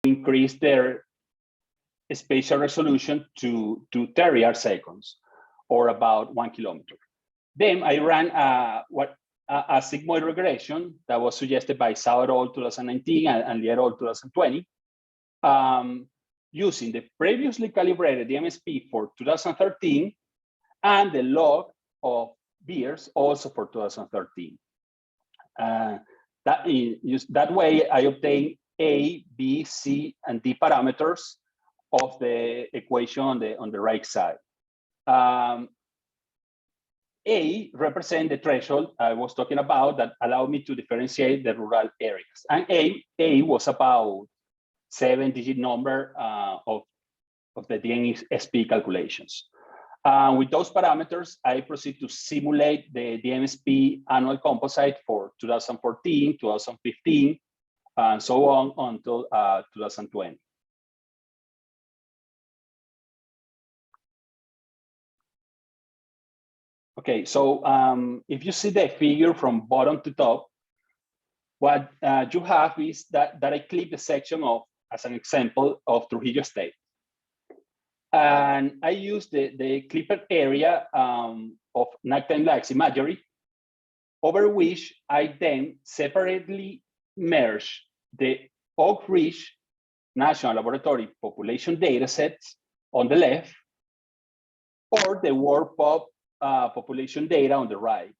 increase their spatial resolution to 30 arc seconds, or about 1 kilometer. Then I ran a sigmoid regression that was suggested by Zhao et al. 2019 and Li et al. 2020, using the previously calibrated DMSP for 2013 and the log of Beers also for 2013. That way, I obtained A, B, C, and D parameters of the equation on the right side. A represents the threshold I was talking about that allowed me to differentiate the rural areas. And A was about 7-digit number of the DMSP calculations. With those parameters, I proceed to simulate the DMSP annual composite for 2014, 2015, and so on until 2020. Okay, so if you see the figure from bottom to top, what you have is that I clip the section of, as an example, of Trujillo State. And I use the clipped area of nighttime lags imagery, over which I then separately merge the Oak Ridge National Laboratory population datasets on the left, or the World Pop population data on the right.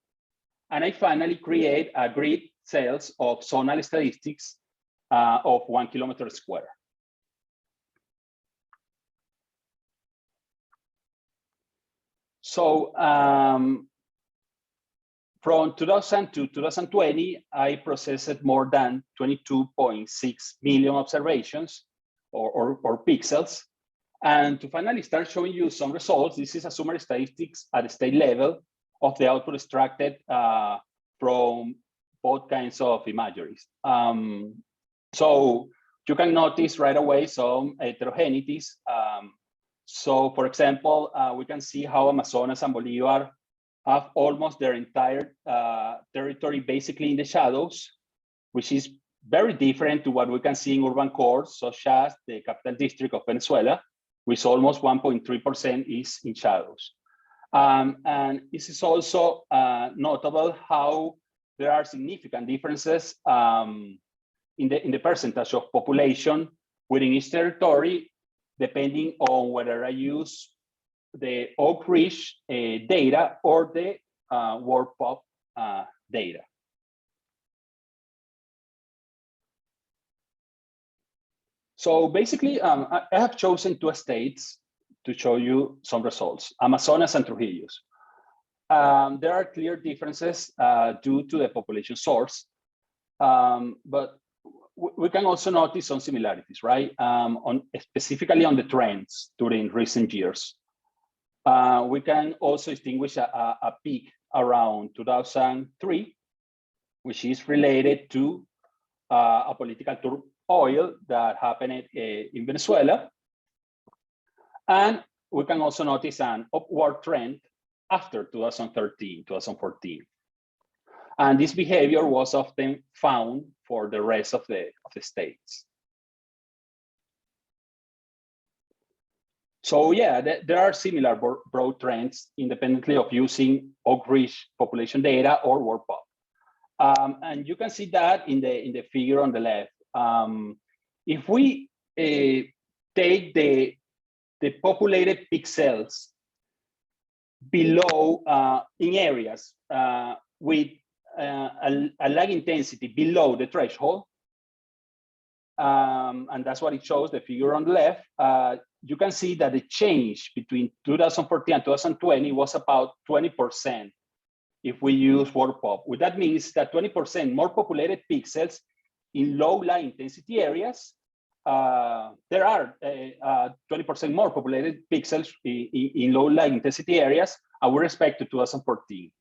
And I finally create a grid cells of zonal statistics of 1 kilometer square. So from 2000 to 2020, I processed more than 22.6 million observations or pixels. And to finally start showing you some results, this is a summary statistics at the state level of the output extracted from both kinds of imageries. So you can notice right away some heterogeneities. So for example, we can see how Amazonas and Bolivar have almost their entire territory basically in the shadows, which is very different to what we can see in urban cores, such as the capital district of Venezuela, which almost 1.3% is in shadows. And this is also notable how there are significant differences in the percentage of population within each territory, depending on whether I use the Oak Ridge data or the World Pop data. So basically, I have chosen 2 states to show you some results, Amazonas and Trujillo's. There are clear differences due to the population source, but we can also notice some similarities, right? Specifically on the trends during recent years. We can also distinguish a peak around 2003, which is related to a political turmoil that happened in Venezuela. And we can also notice an upward trend after 2013, 2014. And this behavior was often found for the rest of the states. So yeah, there are similar broad trends independently of using Oak Ridge population data or World Pop. And you can see that in the figure on the left. If we take the populated pixels below in areas with a lag intensity below the threshold, and that's what it shows, the figure on the left, you can see that the change between 2014 and 2020 was about 20% if we use World Pop. What that means that 20% more populated pixels in low lag intensity areas. There are 20% more populated pixels in low lag intensity areas with respect to 2014.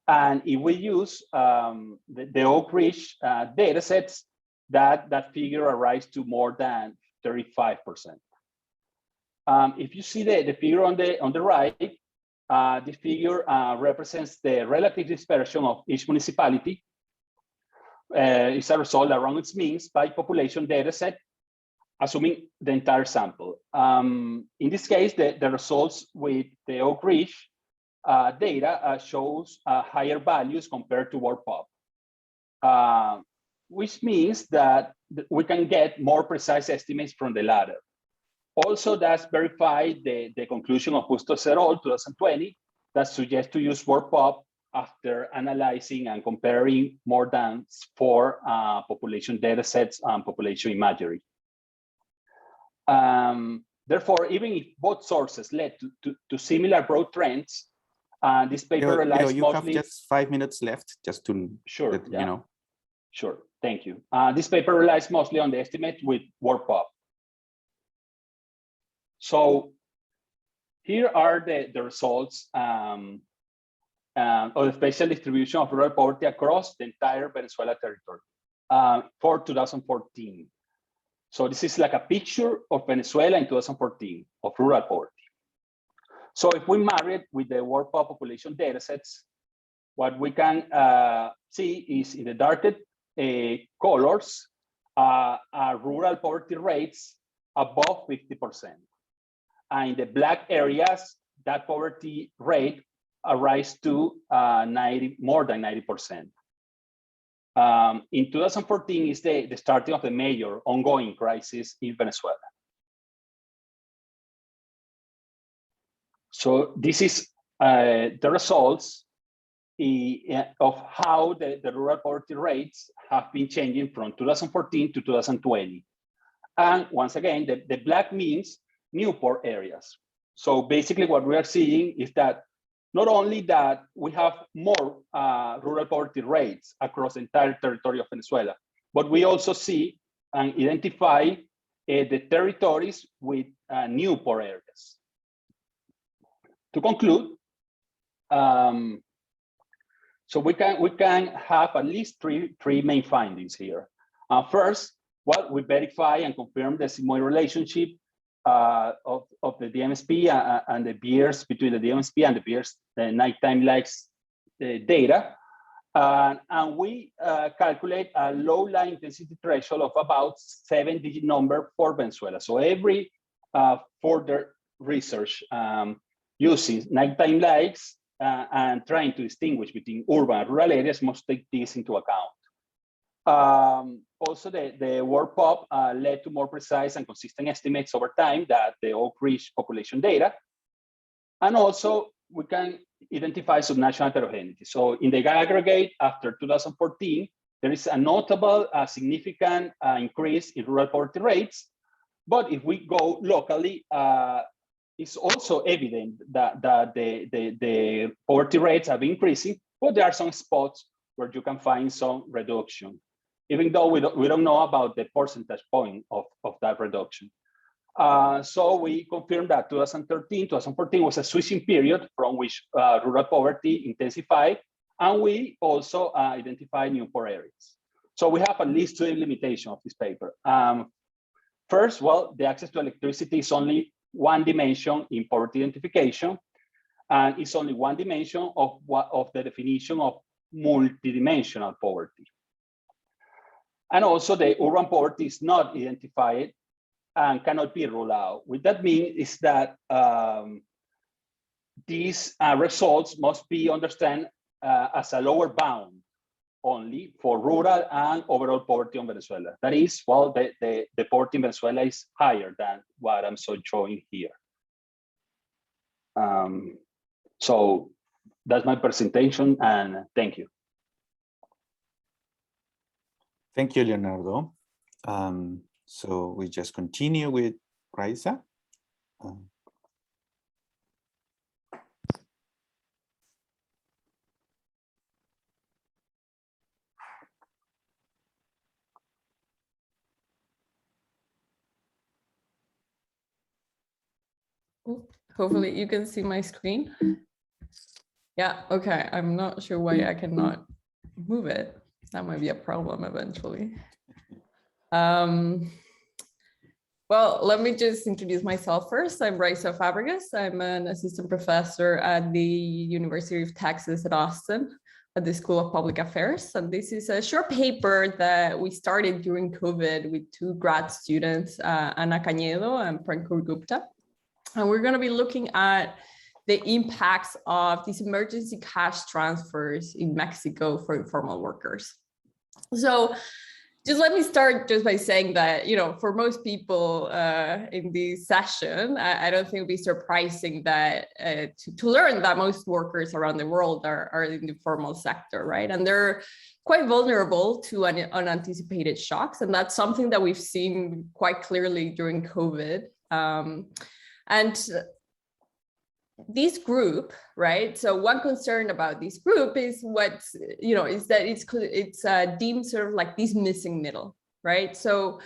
And if we use the Oak Ridge data sets, that figure arrives to more than 35%. If you see the figure on the right, this figure represents the relative dispersion of each municipality. It's a result around its means by population data set. assuming the entire sample. In this case, the results with the Oak Ridge data shows higher values compared to WordPop, which means that we can get more precise estimates from the latter. Also, that's verified the conclusion of Bustos et al. 2020 that suggests to use WordPop after analyzing and comparing more than 4 population data sets and population imagery. Therefore, even if both sources led to similar broad trends, this paper relies you mostly... have just 5 minutes left, just to sure, let, you know. Sure, thank you. This paper relies mostly on the estimate with WordPop. So here are the results of the spatial distribution of rural poverty across the entire Venezuela territory for 2014. So this is like a picture of Venezuela in 2014 of rural poverty. So if we marry it with the WordPop population datasets, what we can see is in the darker colors rural poverty rates above 50%. And in the black areas, that poverty rate rise to more than 90%. In 2014 is the starting of the major ongoing crisis in Venezuela. So this is the results of how the rural poverty rates have been changing from 2014 to 2020. And once again, the black means new poor areas. So basically what we are seeing is that not only that we have more rural poverty rates across the entire territory of Venezuela, but we also see and identify the territories with new poor areas. To conclude, so we can have at least three main findings here. First, well, we verify and confirm the sigmoid relationship of the DMSP and the Beers, between the DMSP and the Beers nighttime likes data. And we calculate a low line intensity threshold of about 7-digit number for Venezuela. So every further research using nighttime likes and trying to distinguish between urban and rural areas must take this into account. Also, the WordPop led to more precise and consistent estimates over time than the Oak Ridge population data. And also, we can identify subnational heterogeneity. So in the aggregate after 2014, there is a notable, significant increase in rural poverty rates. But if we go locally, it's also evident that the poverty rates have been increasing, but there are some spots where you can find some reduction, even though we don't know about the percentage point of that reduction. So we confirmed that 2013-2014 was a switching period from which rural poverty intensified, and we also identified new poor areas. So we have at least 2 limitations of this paper. First, well, the access to electricity is only one dimension in poverty identification, and it's only one dimension of the definition of multidimensional poverty. And also the urban poverty is not identified and cannot be ruled out. What that means is that these results must be understood as a lower bound only for rural and overall poverty in Venezuela. That is, well, the poverty in Venezuela is higher than what I'm showing here. So that's my presentation, and thank you. Thank you, Leonardo. So we just continue with Raisa. Hopefully you can see my screen. Yeah, okay. I'm not sure why I cannot move it. That might be a problem eventually. Well, let me just introduce myself first. I'm Raisa Fabregas. I'm an assistant professor at the University of Texas at Austin, at the School of Public Affairs. And this is a short paper that we started during COVID with 2 grad students, Ana Cañedo and Prankur Gupta. And we're going to be looking at the impacts of these emergency cash transfers in Mexico for informal workers. So just let me start just by saying that, you know, for most people in this session, I don't think it'd be surprising that to learn that most workers around the world are in the formal sector, right? And they're quite vulnerable to unanticipated shocks. And that's something that we've seen quite clearly during COVID. And this group, right? So one concern about this group is what's, you know, is that it's deemed sort of like this missing middle, right? So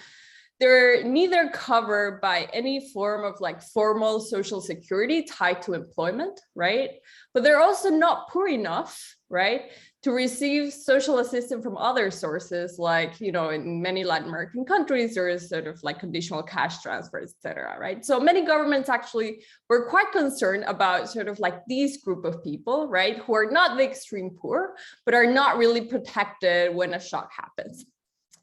they're neither covered by any form of like formal social security tied to employment, right? But they're also not poor enough, right, to receive social assistance from other sources, like, you know, in many Latin American countries, there is sort of like conditional cash transfers, et cetera, right? So many governments actually were quite concerned about sort of like this group of people, right, who are not the extreme poor, but are not really protected when a shock happens.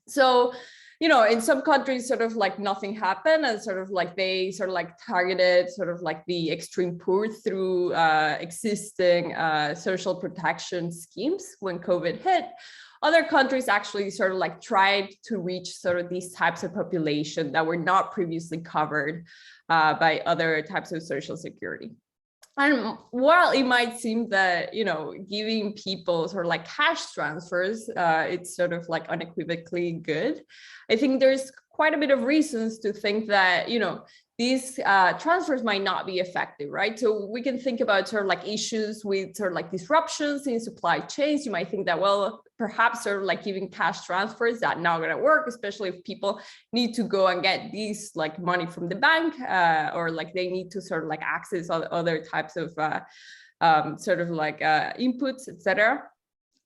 So, you know, in some countries, sort of like nothing happened, and sort of like they sort of like targeted sort of like the extreme poor through existing social protection schemes when COVID hit. Other countries actually sort of like tried to reach sort of these types of population that were not previously covered by other types of social security. And while it might seem that, you know, giving people sort of like cash transfers, it's sort of like unequivocally good, I think there's quite a bit of reasons to think that, you know, these transfers might not be effective, right? So we can think about sort of like issues with sort of like disruptions in supply chains. You might think that, well, perhaps sort of like giving cash transfers, that's not going to work, especially if people need to go and get these like money from the bank, or like they need to sort of like access other types of sort of like inputs, etc.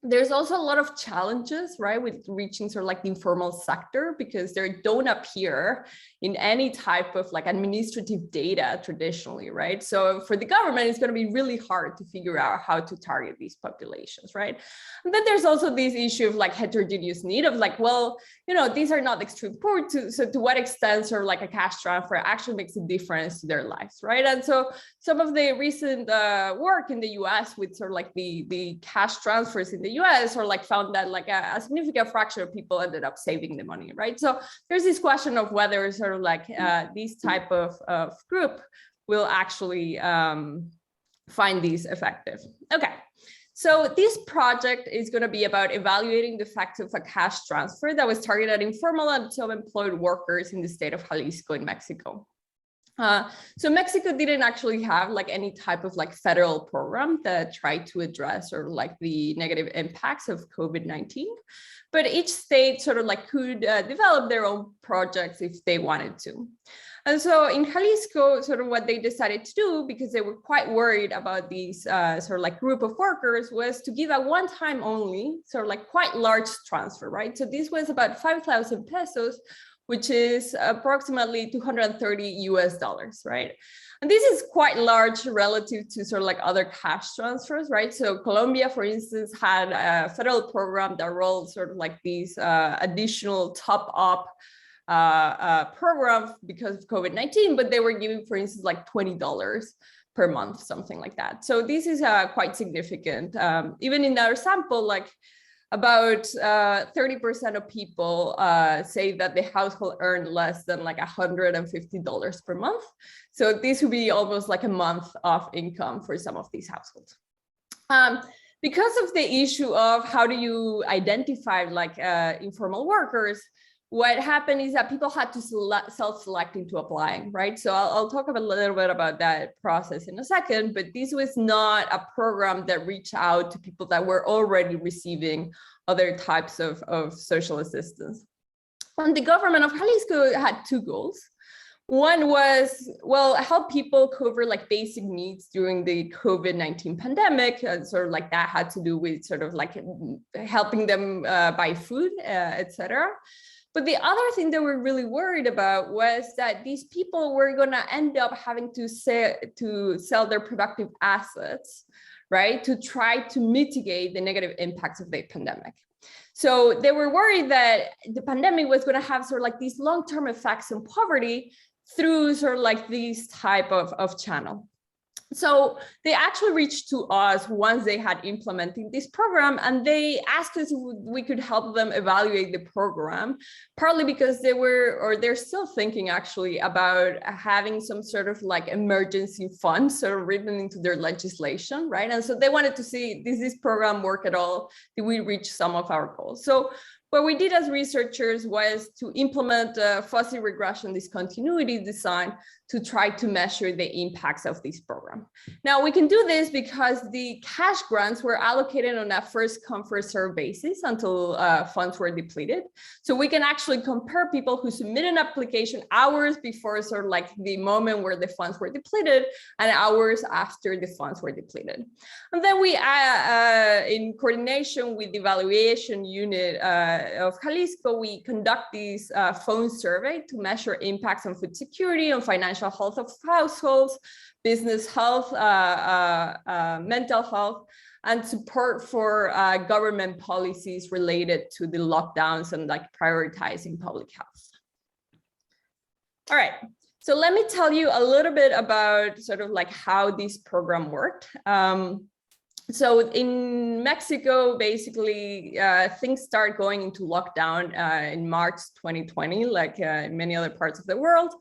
There's also a lot of challenges, right, with reaching sort of like the informal sector, because they don't appear in any type of like administrative data traditionally, right? So for the government, it's going to be really hard to figure out how to target these populations, right? And then there's also this issue of like heterogeneous need of like, well, you know, these are not extreme poor, so to what extent sort of like a cash transfer actually makes a difference to their lives, right? And so some of the recent work in the US with sort of like the cash transfers in the US or like found that like a significant fraction of people ended up saving the money, right? So there's this question of whether sort of like this type of group will actually find these effective. Okay, so this project is going to be about evaluating the effects of a cash transfer that was targeted at informal and self-employed workers in the state of Jalisco in Mexico. So Mexico didn't actually have like any type of like federal program that tried to address or like the negative impacts of COVID-19, but each state sort of like could develop their own projects if they wanted to. And so in Jalisco, sort of what they decided to do, because they were quite worried about these sort of like group of workers, was to give a one-time only sort of like quite large transfer, right? So this was about 5,000 pesos, which is approximately $230 US, right? And this is quite large relative to sort of like other cash transfers, right? So Colombia, for instance, had a federal program that rolled sort of like these additional top-up program because of COVID-19, but they were giving, for instance, like $20 per month, something like that. So this is quite significant. Even in our sample, like about 30% of people say that the household earned less than like $150 per month. So this would be almost like a month of income for some of these households. Because of the issue of how do you identify like informal workers, what happened is that people had to self-select into applying, right? So I'll talk a little bit about that process in a second, but this was not a program that reached out to people that were already receiving other types of social assistance. And the government of Jalisco had 2 goals. One was, well, help people cover like basic needs during the COVID-19 pandemic. And sort of like that had to do with sort of like helping them buy food, etc. But the other thing that we're really worried about was that these people were going to end up having to sell their productive assets, right, to try to mitigate the negative impacts of the pandemic. So they were worried that the pandemic was going to have sort of like these long-term effects on poverty through sort of like this type of channel. So they actually reached to us once they had implemented this program, and they asked us if we could help them evaluate the program, partly because they were, or they're still thinking actually about having some sort of like emergency fund sort of written into their legislation, right? And so they wanted to see, does this program work at all? Did we reach some of our goals? So what we did as researchers was to implement a fuzzy regression discontinuity design to try to measure the impacts of this program. Now we can do this because the cash grants were allocated on a first come first served basis until funds were depleted. So we can actually compare people who submit an application hours before sort of like the moment where the funds were depleted and hours after the funds were depleted. And then we, in coordination with the evaluation unit of Jalisco, we conduct this phone survey to measure impacts on food security, on financial health of households, business health, mental health, and support for government policies related to the lockdowns and like prioritizing public health. All right, so let me tell you a little bit about sort of like how this program worked. So in Mexico, basically, things start going into lockdown in March 2020, like in many other parts of the world.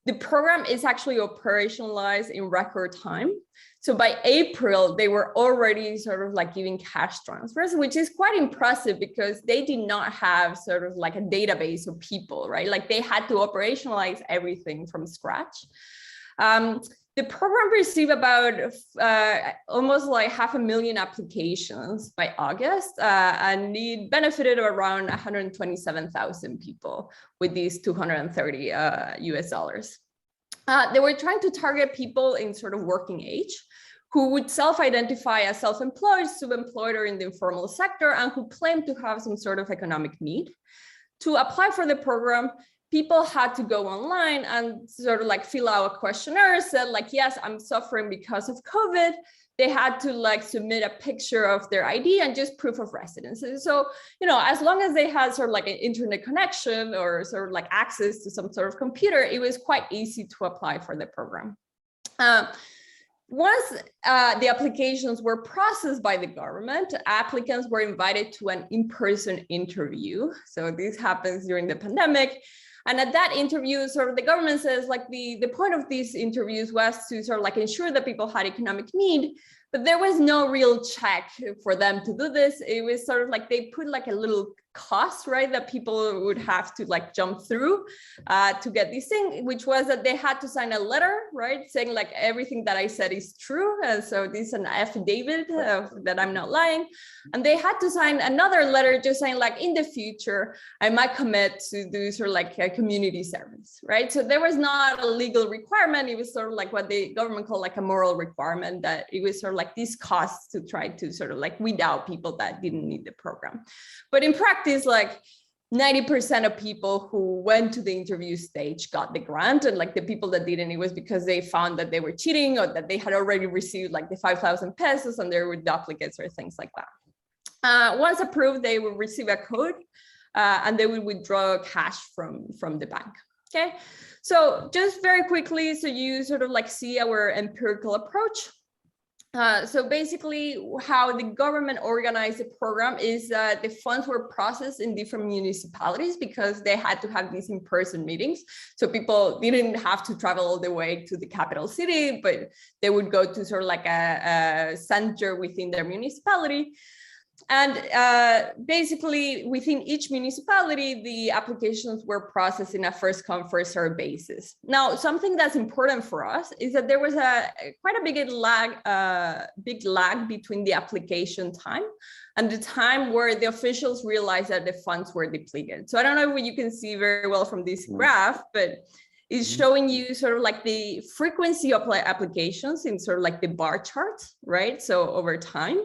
The program is actually operationalized in record time. So by April, they were already sort of like giving cash transfers, which is quite impressive because they did not have sort of like a database of people, right? Like they had to operationalize everything from scratch. The program received about almost like 500,000 applications by August, and it benefited around 127,000 people with these $230 US. They were trying to target people in sort of working age who would self-identify as self-employed, subemployed, or in the informal sector, and who claimed to have some sort of economic need. To apply for the program, people had to go online and sort of like fill out a questionnaire, said like, yes, I'm suffering because of COVID. They had to like submit a picture of their ID and just proof of residency. So, you know, as long as they had sort of like an internet connection or sort of like access to some sort of computer, it was quite easy to apply for the program. Once the applications were processed by the government, applicants were invited to an in-person interview. So this happens during the pandemic. And at that interview, sort of the government says like the point of these interviews was to sort of like ensure that people had economic need, but there was no real check for them to do this. It was sort of like they put like a little cost, right, that people would have to like jump through to get this thing, which was that they had to sign a letter, right, saying like everything that I said is true. And so this is an affidavit that I'm not lying. And they had to sign another letter just saying like in the future, I might commit to do sort of like a community service, right? So there was not a legal requirement. It was sort of like what the government called like a moral requirement, that it was sort of like these costs to try to sort of like weed out people that didn't need the program. But in practice, like 90% of people who went to the interview stage got the grant, and like the people that didn't, it was because they found that they were cheating or that they had already received like the 5,000 pesos and there were duplicates or things like that. Once approved, they will receive a code and they will withdraw cash from the bank. Okay, so just very quickly, so you sort of like see our empirical approach. So basically how the government organized the program is that the funds were processed in different municipalities because they had to have these in-person meetings. So people didn't have to travel all the way to the capital city, but they would go to sort of like a center within their municipality. And basically within each municipality, the applications were processed in a first come, first served basis. Now, something that's important for us is that there was quite a big lag between the application time and the time where the officials realized that the funds were depleted. So I don't know if you can see very well from this graph, but it's showing you sort of like the frequency of applications in sort of like the bar charts, right? So over time.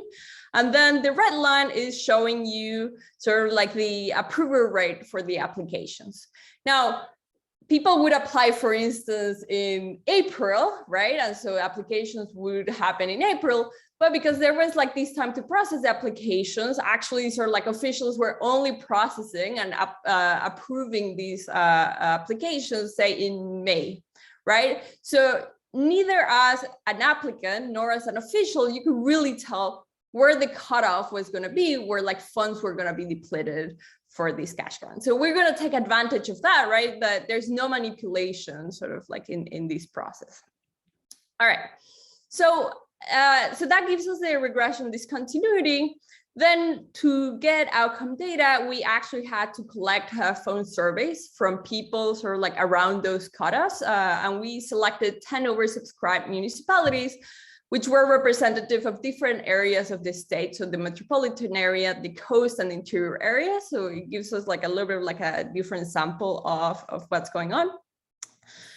And then the red line is showing you sort of like the approval rate for the applications. Now, people would apply, for instance, in April, right? And so applications would happen in April, But because there was like this time to process applications, actually sort of like officials were only processing and approving these applications, say in May, right? So neither as an applicant nor as an official, you could really tell where the cutoff was going to be, where like funds were going to be depleted for these cash grants. So we're going to take advantage of that, right? That there's no manipulation sort of like in this process. All right, so that gives us the regression discontinuity. Then to get outcome data, we actually had to collect phone surveys from people sort of like around those cutoffs. And we selected 10 oversubscribed municipalities, which were representative of different areas of the state. So the metropolitan area, the coast and interior area. So it gives us like a little bit of like a different sample of what's going on.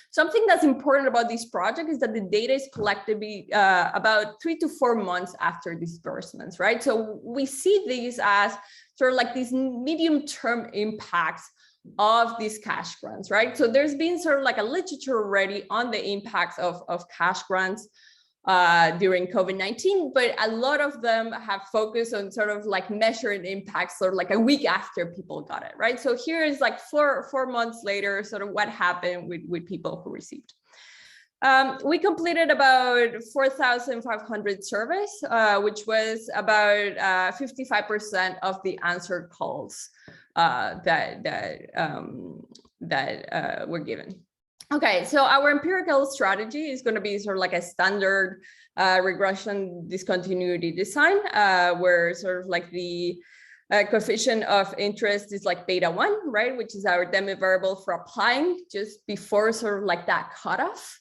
Something that's important about this project is that the data is collected about 3 to 4 months after disbursements, right? So we see these as sort of like these medium-term impacts of these cash grants, right? So there's been sort of like a literature already on the impacts of cash grants during COVID-19, but a lot of them have focused on sort of like measuring impacts sort of like a week after people got it, right? So here is like four months later, sort of what happened with people who received. We completed about 4,500 surveys, which was about 55% of the answered calls that were given. Okay, so our empirical strategy is going to be sort of like a standard regression discontinuity design, where sort of like the coefficient of interest is like beta 1, right, which is our demi variable for applying just before sort of like that cutoff.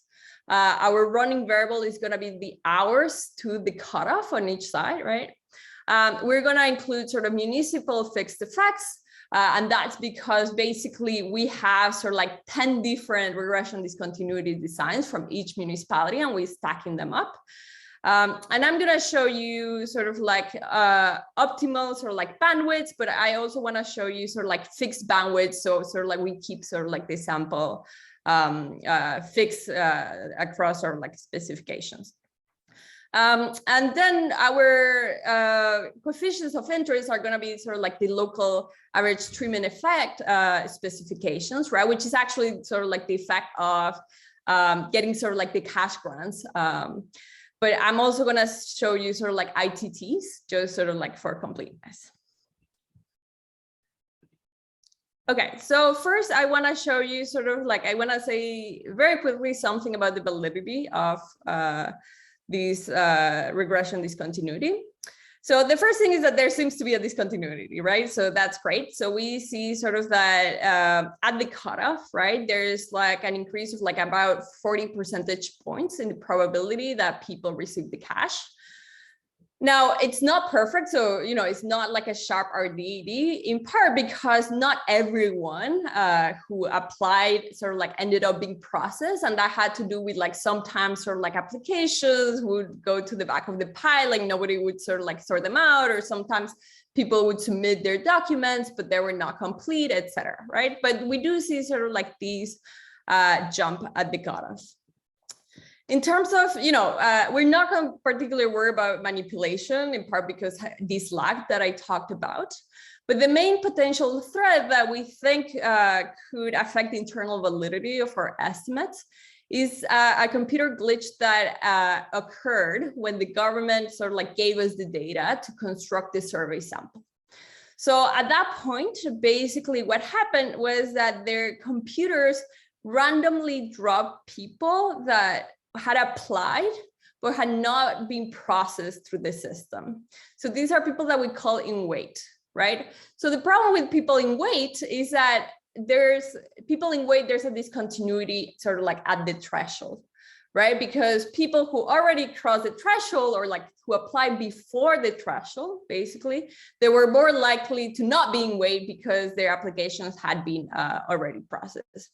Our running variable is going to be the hours to the cutoff on each side, right? We're going to include sort of municipal fixed effects. And that's because basically we have sort of like 10 different regression discontinuity designs from each municipality, and we're stacking them up. And I'm going to show you sort of like optimal sort of like bandwidths, but I also want to show you sort of like fixed bandwidth. So sort of like we keep sort of like the sample fixed across sort of like specifications. And then our coefficients of interest are going to be sort of like the local average treatment effect specifications, right? Which is actually sort of like the effect of getting sort of like the cash grants. But I'm also going to show you sort of like ITTs, just sort of like for completeness. Okay, so first I want to show you sort of like, I want to say very quickly something about the validity of these regression discontinuity. So the first thing is that there seems to be a discontinuity, right? So that's great. So we see sort of that at the cutoff, right? There's like an increase of like about 40 percentage points in the probability that people receive the cash. Now, it's not perfect. So, you know, it's not like a sharp RDD, in part because not everyone who applied sort of like ended up being processed. And that had to do with like sometimes sort of like applications would go to the back of the pile, like nobody would sort of like sort them out, or sometimes people would submit their documents, but they were not complete, etc. Right? But we do see sort of like these jump at the cutoff. In terms of, you know, we're not going to particularly worry about manipulation, in part because this lag that I talked about. But the main potential threat that we think could affect the internal validity of our estimates is a computer glitch that occurred when the government sort of like gave us the data to construct the survey sample. So at that point, basically what happened was that their computers randomly dropped people that had applied but had not been processed through the system. So these are people that we call in wait, right? So the problem with people in wait is that there's a discontinuity sort of like at the threshold, right? Because people who already crossed the threshold, or like who applied before the threshold, basically, they were more likely to not be in wait because their applications had been already processed.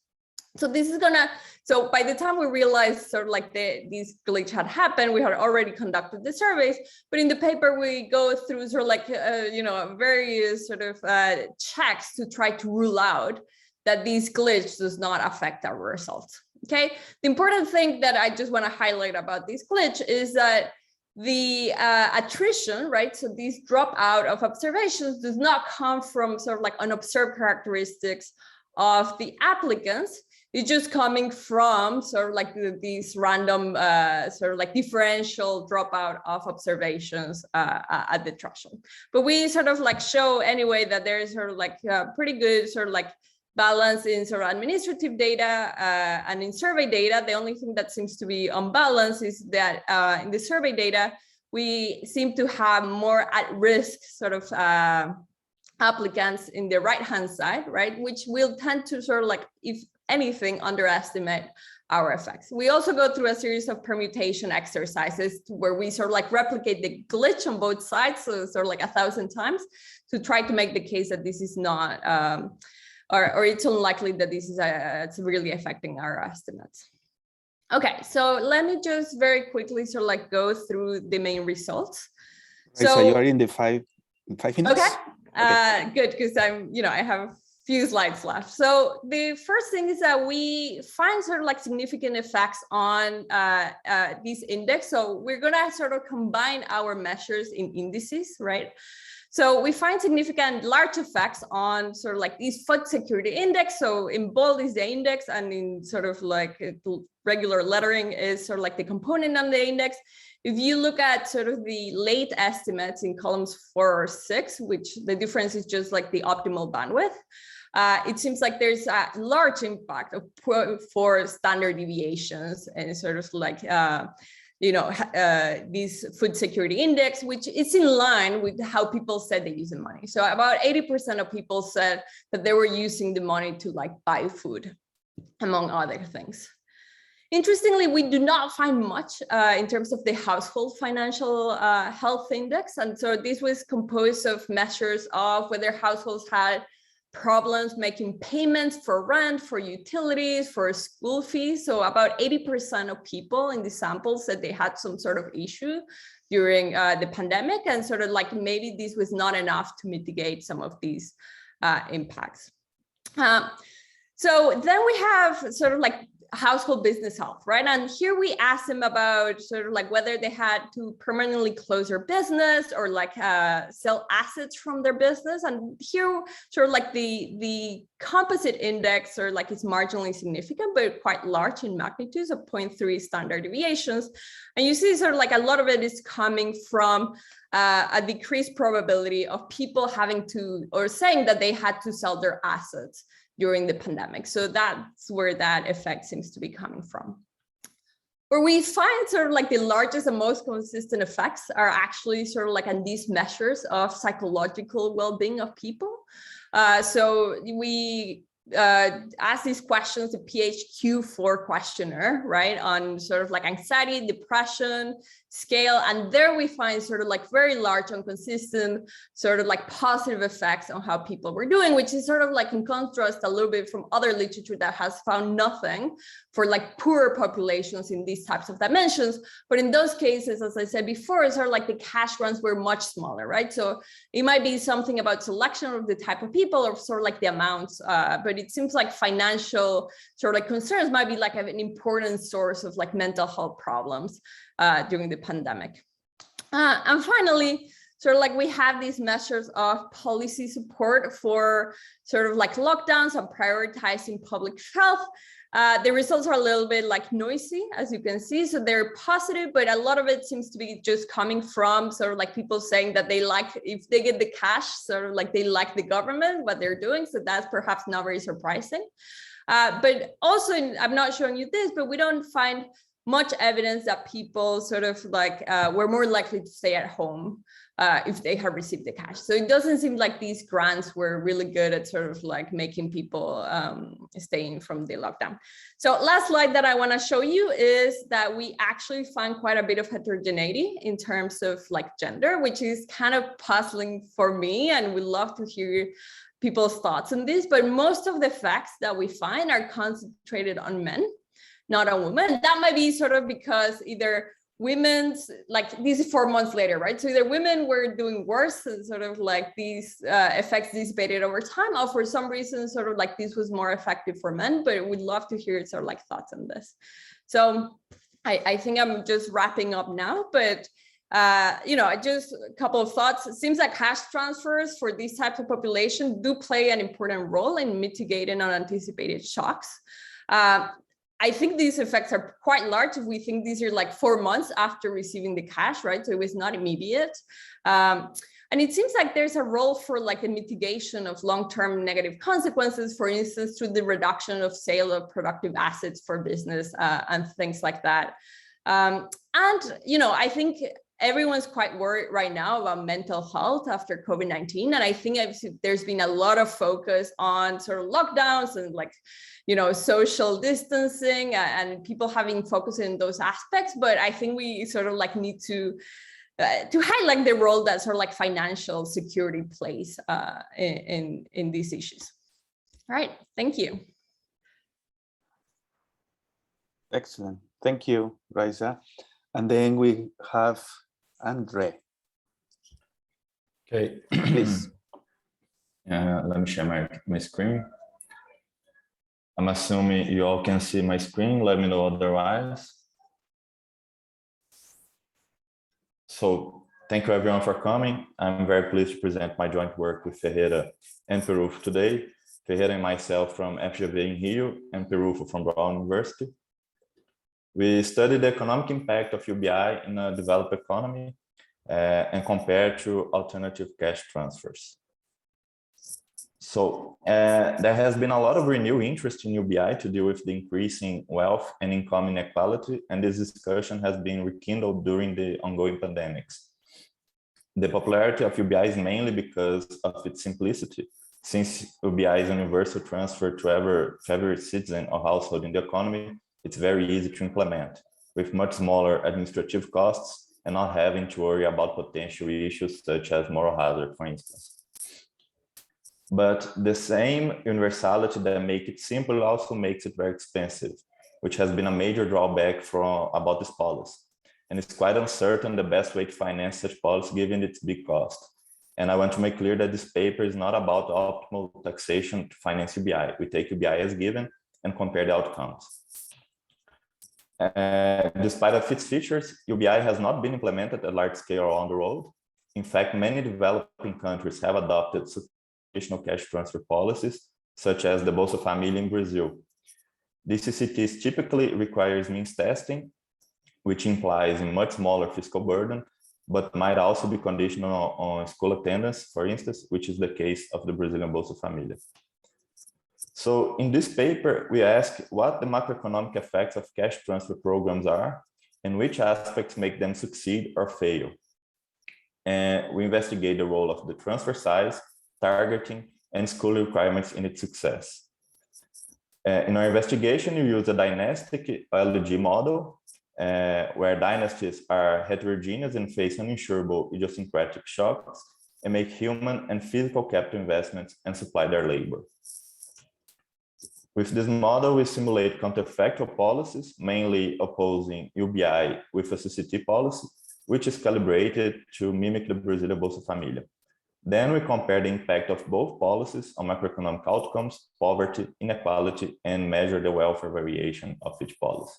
So this is so by the time we realized sort of like this glitch had happened, we had already conducted the surveys, but in the paper we go through sort of like, you know, various sort of checks to try to rule out that this glitch does not affect our results, okay? The important thing that I just want to highlight about this glitch is that the attrition, right? So these dropout of observations does not come from sort of like unobserved characteristics of the applicants. It's just coming from sort of like these random sort of like differential dropout of observations at the threshold. But we sort of like show anyway that there is sort of like pretty good sort of like balance in sort of administrative data and in survey data. The only thing that seems to be unbalanced is that in the survey data, we seem to have more at-risk sort of applicants in the right-hand side, right? Which will tend to sort of like, if anything, underestimate our effects. We also go through a series of permutation exercises where we sort of like replicate the glitch on both sides, so sort of like 1,000 times, to try to make the case that this is not, or it's unlikely that this is it's really affecting our estimates. Okay, so let me just very quickly sort of like go through the main results. Right, so you are in the five minutes? Okay, good, because I have a few slides left. So the first thing is that we find sort of like significant effects on this index. So we're gonna sort of combine our measures in indices, right? So we find significant large effects on sort of like these food security index. So in bold is the index, and in sort of like regular lettering is sort of like the component on the index. If you look at sort of the late estimates in columns 4 or 6, which the difference is just like the optimal bandwidth, it seems like there's a large impact for standard deviations and sort of like this food security index, which is in line with how people said they use the money. So about 80% of people said that they were using the money to like buy food, among other things. Interestingly, we do not find much in terms of the household financial health index. And so this was composed of measures of whether households had problems making payments for rent, for utilities, for school fees. So about 80% of people in the sample said they had some sort of issue during the pandemic, and sort of like maybe this was not enough to mitigate some of these impacts. So then we have sort of like household business health, right? And here we asked them about sort of like whether they had to permanently close their business or like sell assets from their business. And here sort of like the composite index or like it's marginally significant, but quite large in magnitudes of 0.3 standard deviations. And you see sort of like a lot of it is coming from a decreased probability of people having to or saying that they had to sell their assets during the pandemic. So that's where that effect seems to be coming from. Where we find sort of like the largest and most consistent effects are actually sort of like on these measures of psychological well-being of people. So we ask these questions, the PHQ-4 questionnaire, right, on sort of like anxiety, depression, scale, and there we find sort of like very large and consistent sort of like positive effects on how people were doing, which is sort of like in contrast a little bit from other literature that has found nothing for like poorer populations in these types of dimensions. But in those cases, as I said before, it's sort of like the cash grants were much smaller, right? So it might be something about selection of the type of people or sort of like the amounts, but it seems like financial sort of like concerns might be like an important source of like mental health problems during the pandemic. And finally, sort of like we have these measures of policy support for sort of like lockdowns and prioritizing public health. The results are a little bit like noisy, as you can see. So they're positive, but a lot of it seems to be just coming from sort of like people saying that they like, if they get the cash, sort of like they like the government, what they're doing. So that's perhaps not very surprising. But also, I'm not showing you this, but we don't find much evidence that people sort of like were more likely to stay at home if they had received the cash. So it doesn't seem like these grants were really good at sort of like making people staying from the lockdown. So last slide that I want to show you is that we actually find quite a bit of heterogeneity in terms of like gender, which is kind of puzzling for me, and we'd love to hear people's thoughts on this. But most of the facts that we find are concentrated on men, not on women. That might be sort of because either women's, like this is 4 months later, right? So either women were doing worse and sort of like these effects dissipated over time, or for some reason sort of like this was more effective for men, but we'd love to hear sort of like thoughts on this. So I think I'm just wrapping up now, but Just a couple of thoughts. It seems like cash transfers for these types of population do play an important role in mitigating unanticipated shocks. I think these effects are quite large if we think these are like 4 months after receiving the cash, right? So it was not immediate. And it seems like there's a role for like a mitigation of long-term negative consequences, for instance, through the reduction of sale of productive assets for business and things like that. I think everyone's quite worried right now about mental health after COVID-19. And I think there's been a lot of focus on sort of lockdowns and social distancing and people having focus in those aspects. But I think we sort of like need to highlight the role that sort of like financial security plays in these issues. All right, thank you. Excellent. Thank you, Raisa. And then we have Andre. Okay, Please. let me share my screen. I'm assuming you all can see my screen. Let me know otherwise. So thank you everyone for coming. I'm very pleased to present my joint work with Ferreira and Perufo today. Ferreira and myself from FGV in Rio and Perufo from Brown University. We studied the economic impact of UBI in a developed economy and compared to alternative cash transfers. So there has been a lot of renewed interest in UBI to deal with the increasing wealth and income inequality, and this discussion has been rekindled during the ongoing pandemics. The popularity of UBI is mainly because of its simplicity, since UBI is a universal transfer to every citizen or household in the economy. It's very easy to implement, with much smaller administrative costs and not having to worry about potential issues such as moral hazard, for instance. But the same universality that makes it simple also makes it very expensive, which has been a major drawback about this policy. And it's quite uncertain the best way to finance such policy given its big cost. And I want to make clear that this paper is not about optimal taxation to finance UBI. We take UBI as given and compare the outcomes. Despite of its features, UBI has not been implemented at large scale around the world. In fact, many developing countries have adopted traditional cash transfer policies, such as the Bolsa Família in Brazil. DCCTs typically requires means testing, which implies a much smaller fiscal burden, but might also be conditional on school attendance, for instance, which is the case of the Brazilian Bolsa Família. So in this paper, we ask what the macroeconomic effects of cash transfer programs are and which aspects make them succeed or fail. And we investigate the role of the transfer size, targeting, and school requirements in its success. In our investigation, we use a dynastic LG model, where dynasties are heterogeneous and face uninsurable idiosyncratic shocks and make human and physical capital investments and supply their labor. With this model, we simulate counterfactual policies, mainly opposing UBI with a CCT policy, which is calibrated to mimic the Brazilian Bolsa Família. Then we compare the impact of both policies on macroeconomic outcomes, poverty, inequality, and measure the welfare variation of each policy.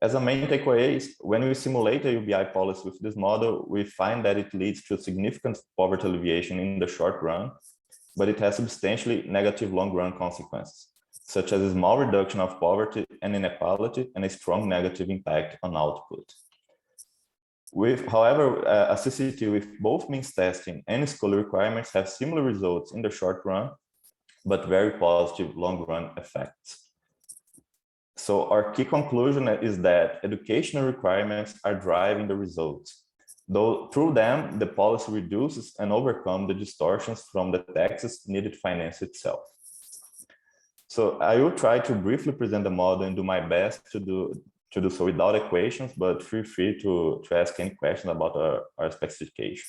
As a main takeaway, when we simulate a UBI policy with this model, we find that it leads to significant poverty alleviation in the short run, but it has substantially negative long-run consequences, such as a small reduction of poverty and inequality and a strong negative impact on output. However, a CCT with both means testing and school requirements have similar results in the short run, but very positive long-run effects. So our key conclusion is that educational requirements are driving the results. Though through them, the policy reduces and overcomes the distortions from the taxes needed to finance itself. So I will try to briefly present the model and do my best to do so without equations, but feel free to ask any question about our specification.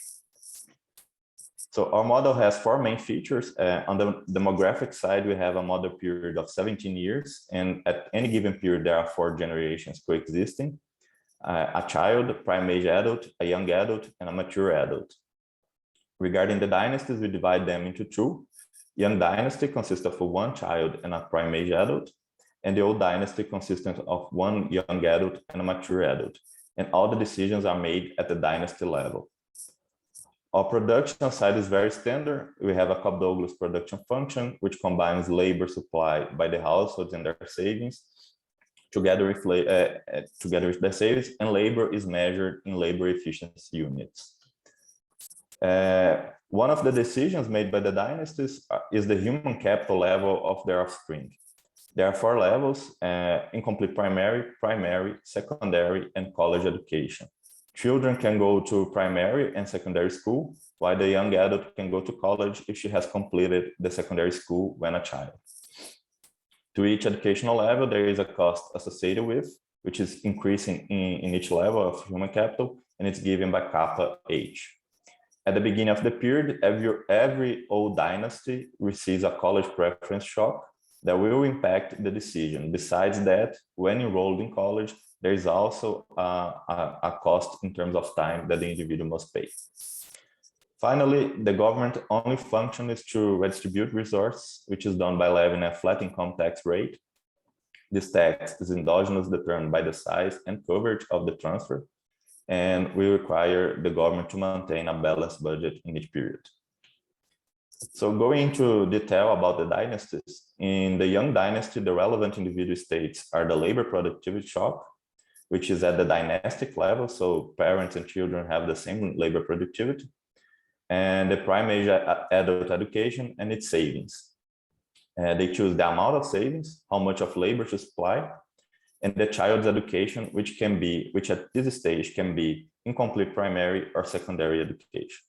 So our model has 4 main features. On the demographic side, we have a model period of 17 years, and at any given period, there are 4 generations coexisting. A child, a prime age adult, a young adult, and a mature adult. Regarding the dynasties, we divide them into 2. Young dynasty consists of 1 child and a prime age adult, and the old dynasty consisting of 1 young adult and a mature adult. and all the decisions are made at the dynasty level. Our production side is very standard. We have a Cobb-Douglas production function, which combines labor supply by the households and their savings, together with their savings, and labor is measured in labor efficiency units. One of the decisions made by the dynasties is the human capital level of their offspring. There are 4 levels: incomplete primary, secondary, and college education. Children can go to primary and secondary school, while the young adult can go to college if she has completed the secondary school when a child. To each educational level, there is a cost associated with, which is increasing in each level of human capital, and it's given by kappa H. At the beginning of the period, every old dynasty receives a college preference shock that will impact the decision. Besides that, when enrolled in college, there is also a cost in terms of time that the individual must pay. Finally, the government only function is to redistribute resources, which is done by levying a flat income tax rate. This tax is endogenous, determined by the size and coverage of the transfer, and we require the government to maintain a balanced budget in each period. So going into detail about the dynasties, in the young dynasty, the relevant individual states are the labor productivity shock, which is at the dynastic level, so parents and children have the same labor productivity, and the primary adult education and its savings. They choose the amount of savings, how much of labor to supply, and the child's education, which at this stage can be incomplete primary or secondary education.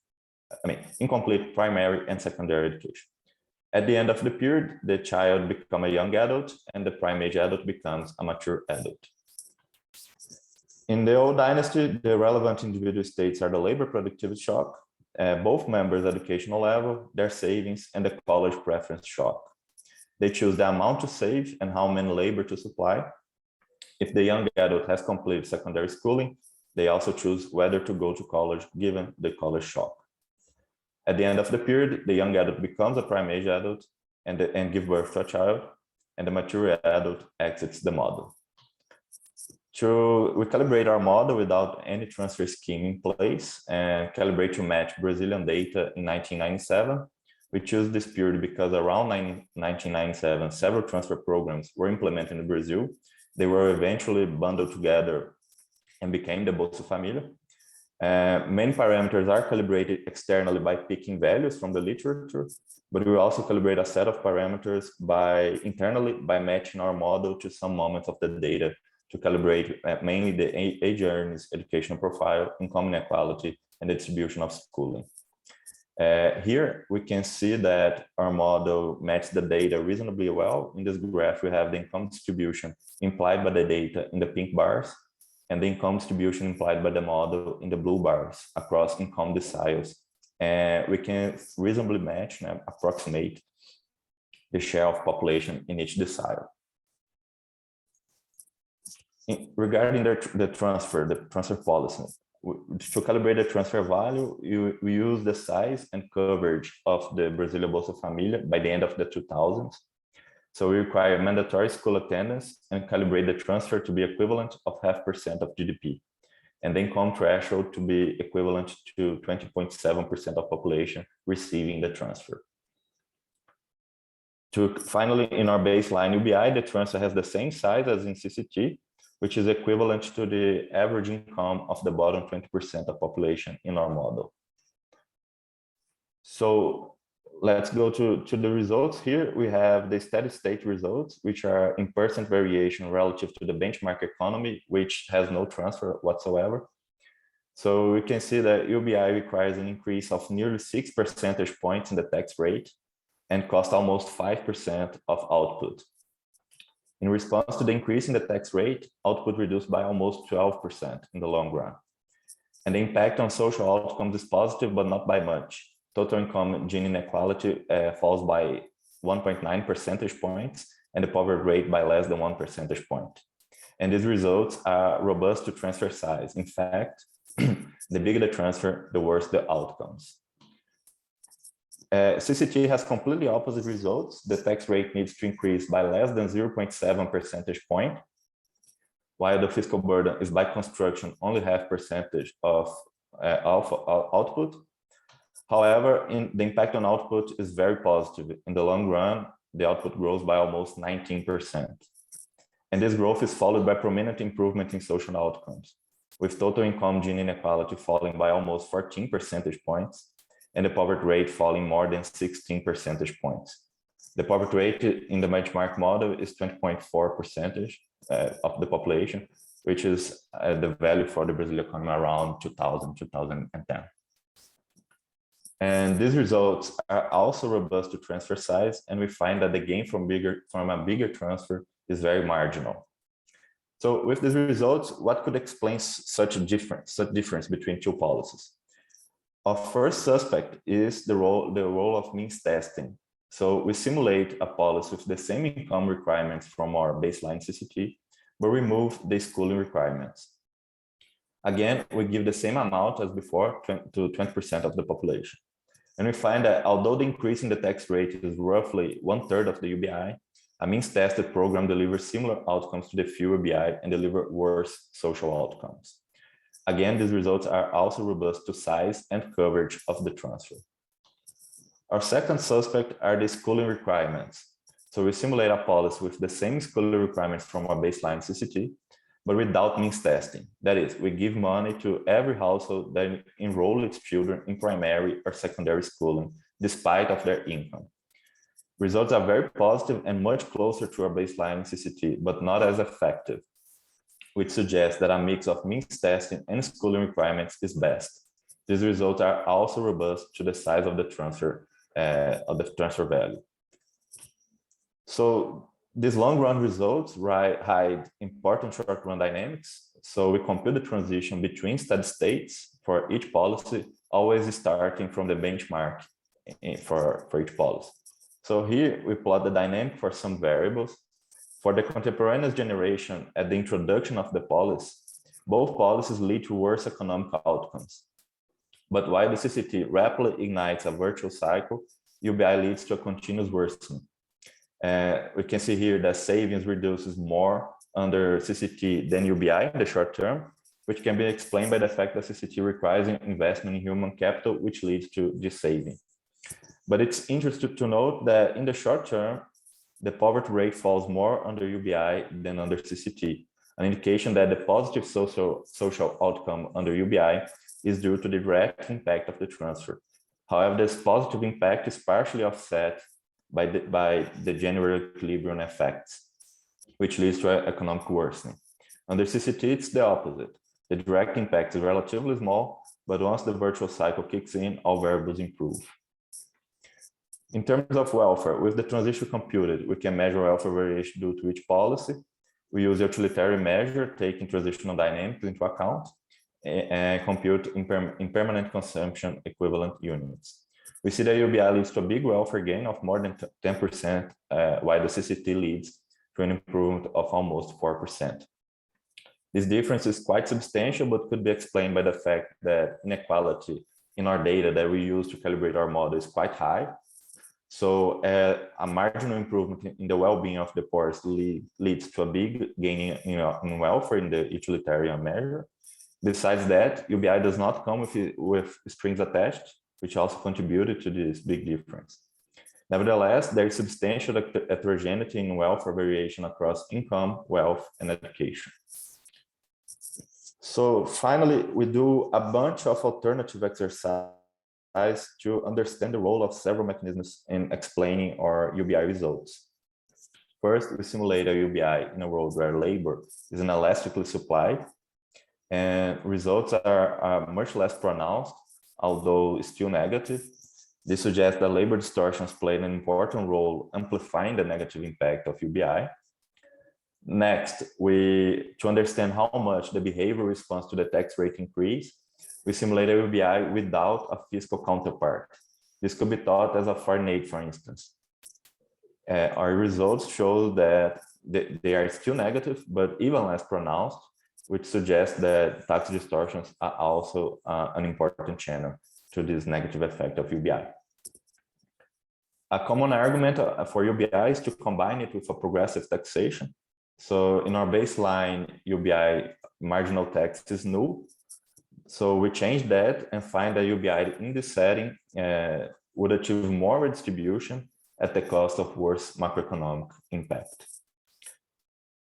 Incomplete primary and secondary education. At the end of the period, the child becomes a young adult and the primary adult becomes a mature adult. In the old dynasty, the relevant individual states are the labor productivity shock, both members' educational level, their savings, and the college preference shock. They choose the amount to save and how many labor to supply. If the young adult has completed secondary schooling, they also choose whether to go to college given the college shock. At the end of the period, the young adult becomes a primary adult and gives birth to a child, and the mature adult exits the model. We calibrate our model without any transfer scheme in place and calibrate to match Brazilian data in 1997. We choose this period because around 1997, several transfer programs were implemented in Brazil. They were eventually bundled together and became the Bolsa Família. Many parameters are calibrated externally by picking values from the literature, but we also calibrate a set of parameters internally by matching our model to some moments of the data to calibrate mainly the age earnings, educational profile, income inequality, and the distribution of schooling. Here we can see that our model matches the data reasonably well. In this graph, we have the income distribution implied by the data in the pink bars, and the income distribution implied by the model in the blue bars across income deciles. And we can reasonably match and approximate the share of population in each decile. Regarding the transfer policy, to calibrate the transfer value, we use the size and coverage of the Brazilian Bolsa Família by the end of the 2000s. So we require mandatory school attendance and calibrate the transfer to be equivalent of 0.5% of GDP, and the income threshold to be equivalent to 20.7% of population receiving the transfer. Finally, in our baseline UBI, the transfer has the same size as in CCT, which is equivalent to the average income of the bottom 20% of population in our model. So let's go to the results. Here we have the steady state results, which are in percent variation relative to the benchmark economy, which has no transfer whatsoever. So we can see that UBI requires an increase of nearly 6 percentage points in the tax rate and cost almost 5% of output. In response to the increase in the tax rate, output reduced by almost 12% in the long run. And the impact on social outcomes is positive, but not by much. Total income Gini inequality falls by 1.9 percentage points, and the poverty rate by less than 1 percentage point. And these results are robust to transfer size. In fact, the bigger the transfer, the worse the outcomes. CCT has completely opposite results. The tax rate needs to increase by less than 0.7 percentage point. while the fiscal burden is by construction only half percentage of output. However, the impact on output is very positive. In the long run, the output grows by almost 19%. And this growth is followed by prominent improvement in social outcomes, with total income Gini inequality falling by almost 14 percentage points, and the poverty rate falling more than 16 percentage points. The poverty rate in the benchmark model is 20.4% of the population, which is the value for the Brazilian economy around 2010. And these results are also robust to transfer size, and we find that the gain from a bigger transfer is very marginal. So with these results, what could explain such difference between two policies? Our first suspect is the role of means testing. So we simulate a policy with the same income requirements from our baseline CCT, but remove the schooling requirements. Again, we give the same amount as before to 20% of the population. And we find that although the increase in the tax rate is roughly 1/3 of the UBI, a means tested program delivers similar outcomes to the few UBI and deliver worse social outcomes. Again, these results are also robust to size and coverage of the transfer. Our second suspect are the schooling requirements. So we simulate a policy with the same schooling requirements from our baseline CCT, but without means testing. That is, we give money to every household that enroll its children in primary or secondary schooling, despite of their income. Results are very positive and much closer to our baseline CCT, but not as effective, which suggests that a mix of means testing and schooling requirements is best. These results are also robust to the size of the transfer value. So these long-run results hide important short-run dynamics. So we compute the transition between steady states for each policy, always starting from the benchmark for each policy. So here we plot the dynamic for some variables. For the contemporaneous generation at the introduction of the policy, both policies lead to worse economic outcomes. But while the CCT rapidly ignites a virtuous cycle, UBI leads to a continuous worsening. We can see here that savings reduces more under CCT than UBI in the short term, which can be explained by the fact that CCT requires investment in human capital, which leads to this saving. But it's interesting to note that in the short term, the poverty rate falls more under UBI than under CCT, an indication that the positive social outcome under UBI is due to the direct impact of the transfer. However, this positive impact is partially offset by the general equilibrium effects, which leads to economic worsening. Under CCT, it's the opposite. The direct impact is relatively small, but once the virtual cycle kicks in, all variables improve. In terms of welfare, with the transition computed, we can measure welfare variation due to each policy. We use a utilitarian measure, taking transitional dynamics into account, and compute impermanent consumption equivalent units. We see that UBI leads to a big welfare gain of more than 10%, while the CCT leads to an improvement of almost 4%. This difference is quite substantial, but could be explained by the fact that inequality in our data that we use to calibrate our model is quite high. So a marginal improvement in the well-being of the poorest leads to a big gain in welfare in the utilitarian measure. Besides that, UBI does not come with strings attached, which also contributed to this big difference. Nevertheless, there is substantial heterogeneity in welfare variation across income, wealth, and education. So finally, we do a bunch of alternative exercises to understand the role of several mechanisms in explaining our UBI results. First, we simulate a UBI in a world where labor is inelastically supplied, and results are much less pronounced, although still negative. This suggests that labor distortions played an important role amplifying the negative impact of UBI. Next, to understand how much the behavior responds to the tax rate increase, we simulate a UBI without a fiscal counterpart. This could be thought as a foreign aid, for instance. Our results show that they are still negative, but even less pronounced, which suggests that tax distortions are also an important channel to this negative effect of UBI. A common argument for UBI is to combine it with a progressive taxation. So in our baseline UBI, marginal tax is null. So we change that and find that UBI in this setting would achieve more redistribution at the cost of worse macroeconomic impact.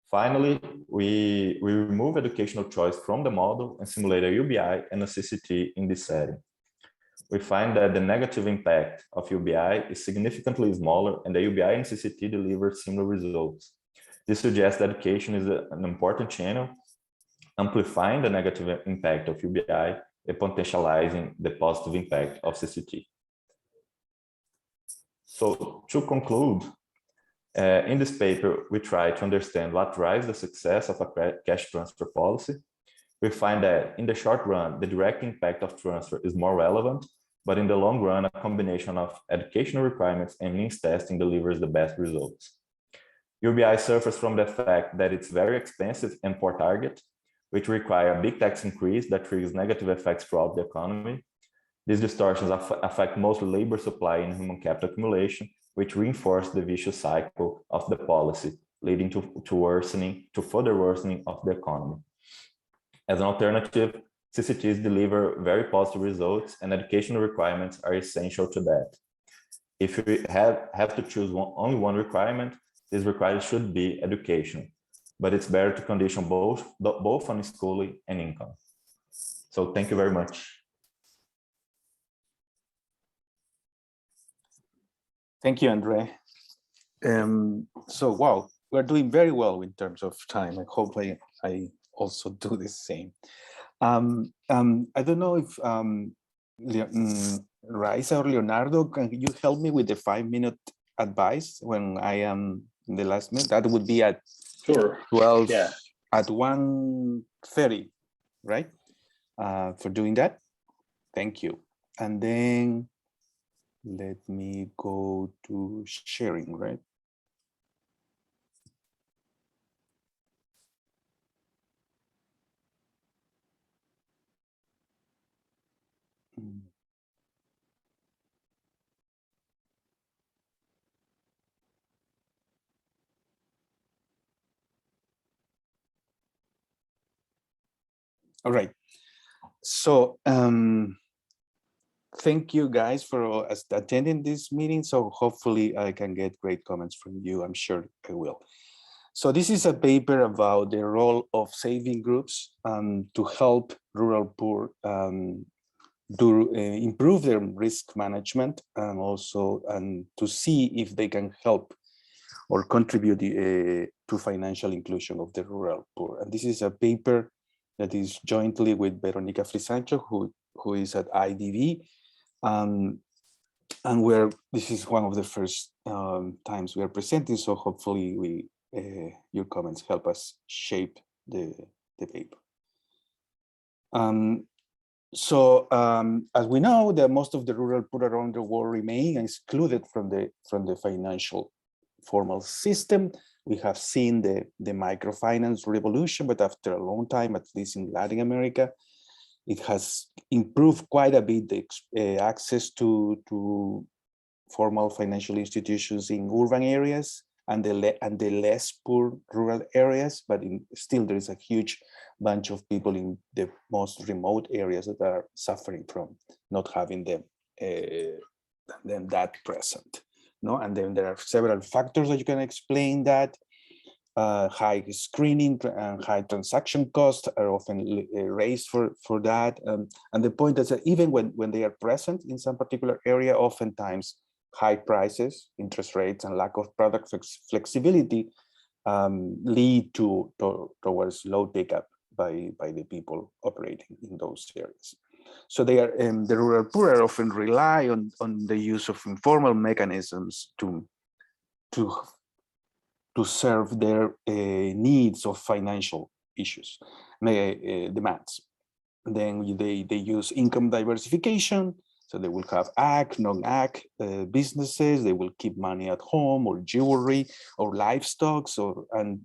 Finally, we remove educational choice from the model and simulate a UBI and a CCT in this setting. We find that the negative impact of UBI is significantly smaller and the UBI and CCT deliver similar results. This suggests that education is an important channel, amplifying the negative impact of UBI and potentializing the positive impact of CCT. So to conclude, in this paper, we try to understand what drives the success of a cash transfer policy. We find that in the short run, the direct impact of transfer is more relevant, but in the long run, a combination of educational requirements and means testing delivers the best results. UBI suffers from the fact that it's very expensive and poor target, which require a big tax increase that triggers negative effects throughout the economy. These distortions affect mostly labor supply and human capital accumulation, which reinforce the vicious cycle of the policy, leading to further worsening of the economy. As an alternative, CCTs deliver very positive results, and educational requirements are essential to that. If we have to choose only one requirement, this requirement should be education, but it's better to condition both on schooling and income. So thank you very much. Thank you, Andre. So, wow, we're doing very well in terms of time. I hope I also do the same. I don't know if Raisa or Leonardo, can you help me with the 5-minute advice when I am in the last minute? That would be at 12, yeah. At 1:30, right? For doing that. Thank you. And then let me go to sharing, right? All right. So thank you guys for attending this meeting. So hopefully I can get great comments from you. I'm sure I will. So this is a paper about the role of saving groups to help rural poor improve their risk management and also to see if they can help or contribute to financial inclusion of the rural poor. And this is a paper that is jointly with Veronica Frisancho, who is at IDB. And this is one of the first times we are presenting, so hopefully your comments help us shape the paper. As we know, that most of the rural poor around the world remain excluded from the financial formal system. We have seen the microfinance revolution, but after a long time, at least in Latin America, it has improved quite a bit the access to formal financial institutions in urban areas and the less poor rural areas, but still there is a huge bunch of people in the most remote areas that are suffering from not having them that present. No, and then there are several factors that you can explain that. High screening and high transaction costs are often raised for that. And the point is that even when they are present in some particular area, oftentimes high prices, interest rates, and lack of product flexibility lead towards low take-up by the people operating in those areas. So they are the rural poor often rely on the use of informal mechanisms to serve their needs of financial issues, demands. Then they use income diversification, so they will have ag, non-ag businesses. They will keep money at home, or jewelry, or livestock,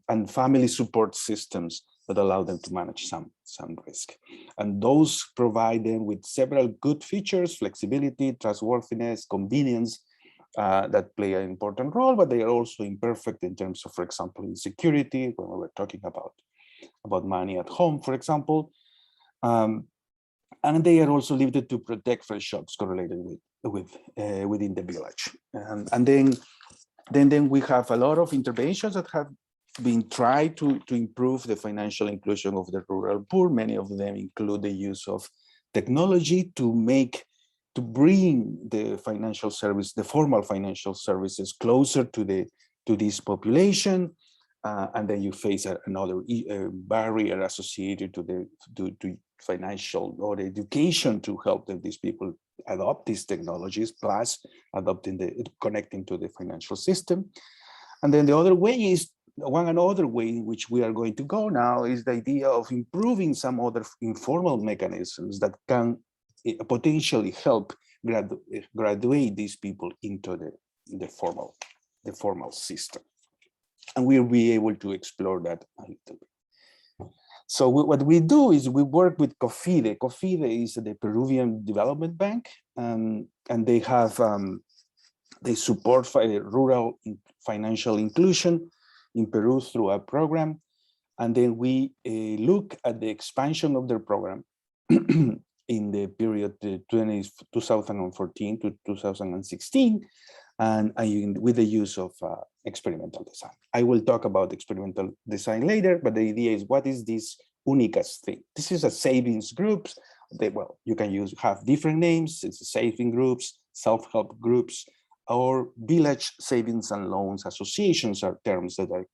and family support systems that allow them to manage some risk. And those provide them with several good features: flexibility, trustworthiness, convenience, that play an important role, but they are also imperfect in terms of, for example, insecurity, when we were talking about money at home, for example. And they are also limited to protect from shocks correlated within the village. And then we have a lot of interventions that have been tried to improve the financial inclusion of the rural poor. Many of them include the use of technology to bring the financial service, the formal financial services closer to this population. And then you face another barrier associated to financial or education to help these people adopt these technologies, plus connecting to the financial system. And then the other way is, one another way in which we are going to go now is the idea of improving some other informal mechanisms that can potentially help graduate these people into the formal system. And we'll be able to explore that a little bit. So what we do is we work with COFIDE. COFIDE is the Peruvian Development Bank, and they have they support rural financial inclusion in Peru through a program. And then we look at the expansion of their program in the period 2014 to 2016, and with the use of experimental design. I will talk about experimental design later, but the idea is, what is this UNICAS thing? This is a savings groups. Well, you can have different names. It's saving groups, self-help groups, or village savings and loans associations are terms that are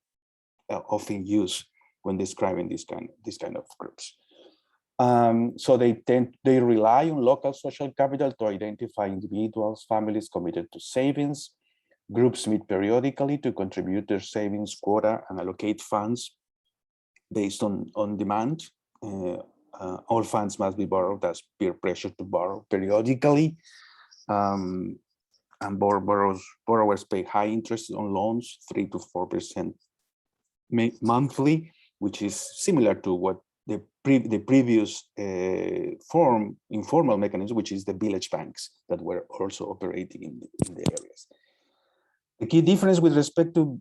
often used when describing this kind of groups. So they rely on local social capital to identify individuals, families committed to savings. Groups meet periodically to contribute their savings quota and allocate funds based on demand. All funds must be borrowed as peer pressure to borrow periodically. And borrowers pay high interest on loans, 3 to 4% monthly, which is similar to what the previous informal mechanism, which is the village banks that were also operating in the areas. The key difference with respect to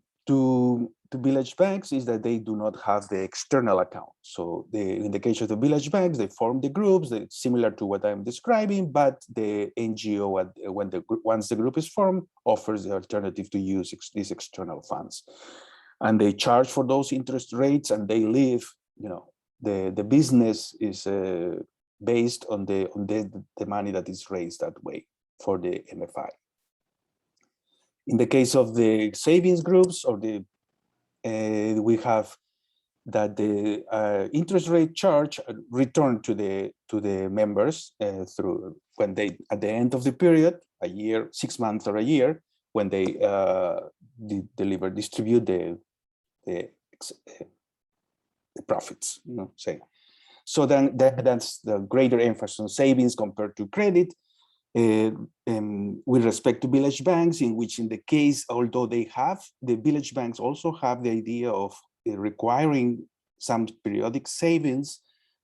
village banks is that they do not have the external account. So in the case of the village banks, they form the groups, similar to what I'm describing, but the NGO, once the group is formed, offers the alternative to use these external funds. And they charge for those interest rates, and they live, the business is based on the money that is raised that way for the MFI. In the case of the savings groups, or we have that the interest rate charge returned to the members through when they, at the end of the period, a year, 6 months or a year, when they distribute the profits, say. So then that's the greater emphasis on savings compared to credit. With respect to village banks, in the case, although the village banks also have the idea of requiring some periodic savings,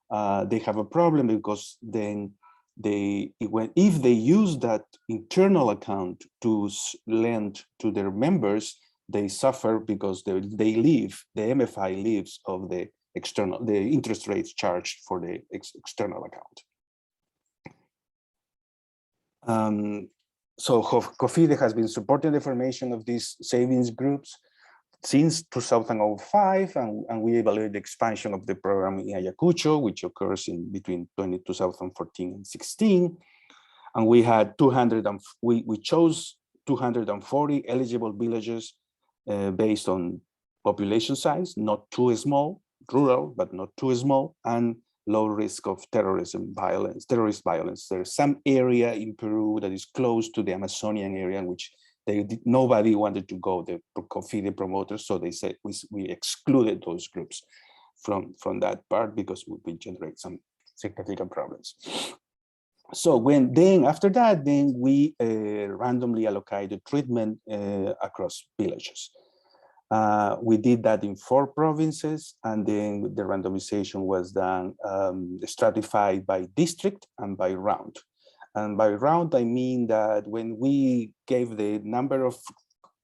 they have a problem, because then if they use that internal account to lend to their members, they suffer because the MFI lives of the interest rates charged for the external account. So COFIDE has been supporting the formation of these savings groups since 2005, and we evaluate the expansion of the program in Ayacucho, which occurs between 2014 and 16. And we had we chose 240 eligible villages based on population size, not too small, rural, but not too small, and low risk of terrorist violence. There's some area in Peru that is close to the Amazonian area, in which nobody wanted to go, the COFIDE promoters, so they said we excluded those groups from that part, because we generate some significant problems. So after that, we randomly allocated treatment across villages. We did that in 4 provinces, and then the randomization was done stratified by district and by round. And by round, I mean that when we gave the number of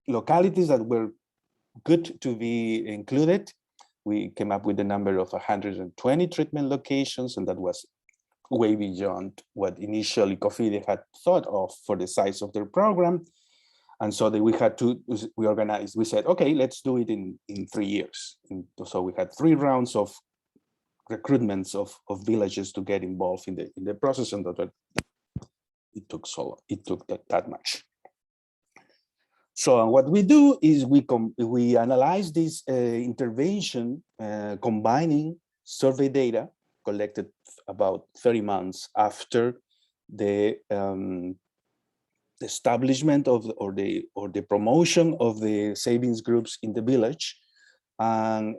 localities that were good to be included, we came up with the number of 120 treatment locations, and that was way beyond what initially COFIDE had thought of for the size of their program. And so we had to, we organized, we said, okay, let's do it in 3 years. And so we had 3 rounds of recruitments of villages to get involved in the process, and that it took that much. So what we do is we analyze this intervention, combining survey data collected about 30 months after the establishment of or the promotion of the savings groups in the village, and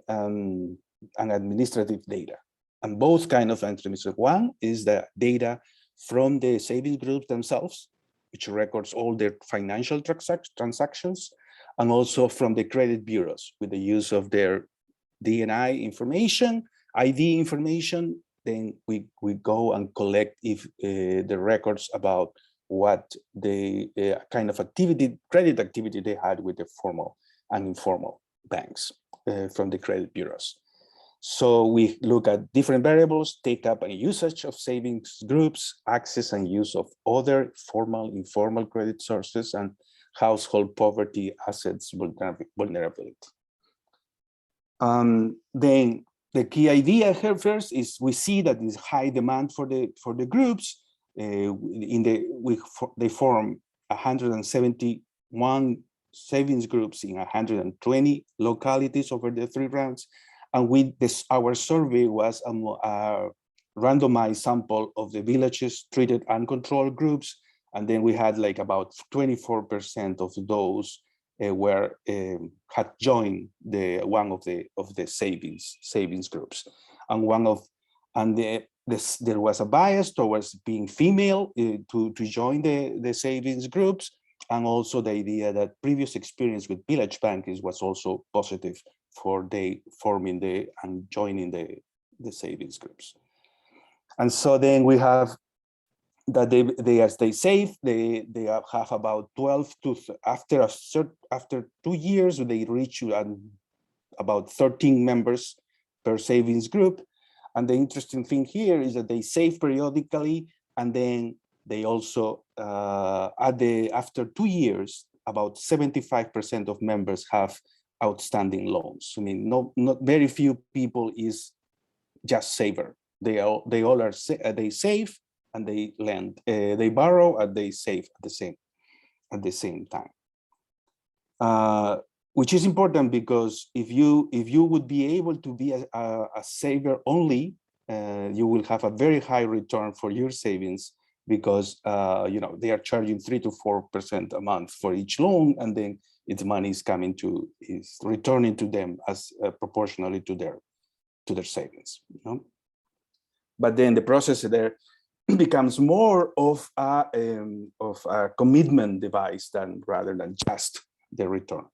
administrative data. And both kind of administrative. One is the data from the savings groups themselves, which records all their financial transactions, and also from the credit bureaus with the use of their DNI information, ID information. Then we go and collect the records about what the kind of activity, credit activity they had with the formal and informal banks from the credit bureaus. So we look at different variables: take up and usage of savings groups, access and use of other formal, informal credit sources, and household poverty, assets vulnerability. Then the key idea here first is we see that there's high demand for the groups. They form 171 savings groups in 120 localities over the 3 rounds. And our survey was a randomized sample of the villages treated uncontrolled groups. And then we had like about 24% of those had joined one of the savings groups. And there was a bias towards being female to join the savings groups. And also the idea that previous experience with village banking was also positive for they forming and joining the savings groups. And so then we have that as they save, they have about 12 to after 2 years they reach about 13 members per savings group. And the interesting thing here is that they save periodically, and then they also after 2 years, about 75% of members have outstanding loans. I mean, not very few people is just saver. They all are they save and they lend. They borrow and they save at the same time. Which is important because if you would be able to be a saver only, you will have a very high return for your savings, because they are charging 3 to 4% a month for each loan, and then its money is returning to them as proportionally to their savings. But then the process there becomes more of a commitment device rather than just the return.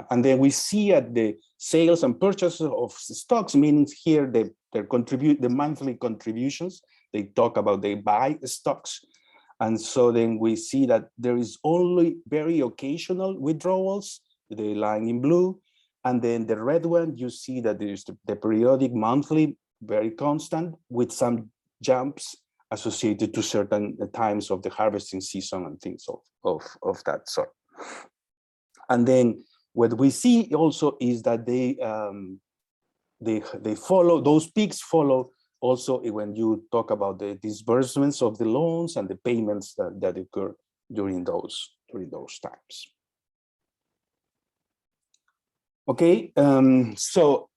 And then we see at the sales and purchases of stocks, meaning here the monthly contributions. They talk about they buy stocks. And so then we see that there is only very occasional withdrawals, the line in blue. And then the red one, you see that there is the periodic monthly, very constant, with some jumps associated to certain times of the harvesting season and things of that sort. And then what we see also is that they follow, those peaks follow also when you talk about the disbursements of the loans and the payments that occur during those times. Okay, so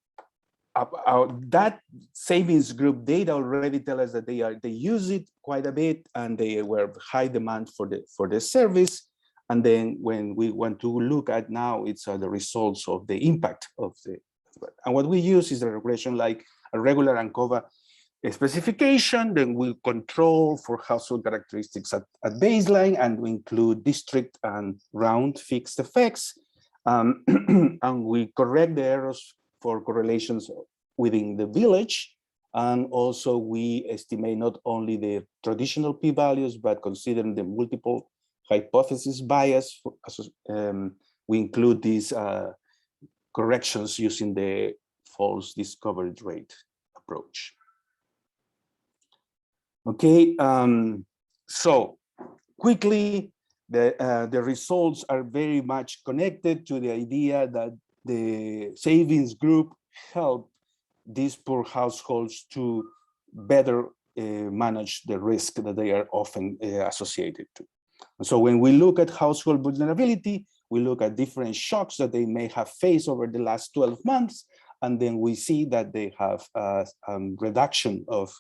that savings group data already tell us that they use it quite a bit, and they were high demand for the service. And then when we want to look at now, it's the results of the impact of and what we use is a regression like a regular ANCOVA specification. Then we'll control for household characteristics at baseline, and we include district and round fixed effects. And we correct the errors for correlations within the village, And also we estimate not only the traditional p-values, but considering the multiple hypothesis bias, we include these corrections using the false discovery rate approach. Okay, so quickly, the results are very much connected to the idea that the savings group help these poor households to better manage the risk that they are often associated to. And so when we look at household vulnerability, we look at different shocks that they may have faced over the last 12 months, and then we see that they have a reduction of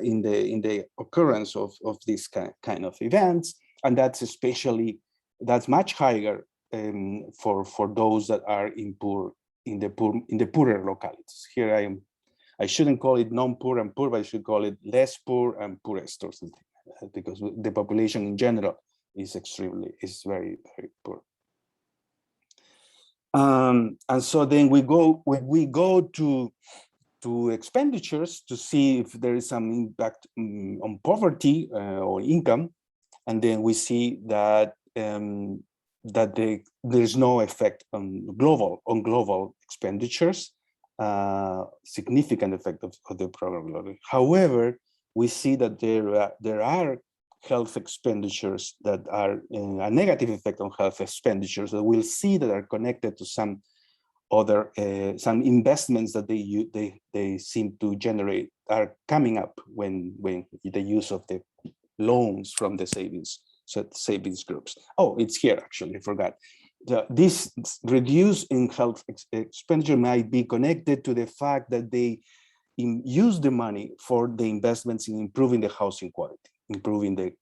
in the occurrence of these kind of events, and that's much higher for those that are in the poorer localities. Here I shouldn't call it non-poor and poor, but I should call it less poor and poorest or something, because the population in general is very, very poor. And so then when we go to expenditures to see if there is some impact on poverty or income, and then we see that there's no effect on global expenditures, significant effect of the program. However, we see that there are health expenditures that are a negative effect on health expenditures that we'll see that are connected to some other some investments that they seem to generate are coming up when the use of the loans from the savings groups. Oh, it's here actually, I forgot. This reduce in health expenditure might be connected to the fact that they use the money for the investments in improving the housing quality, improving the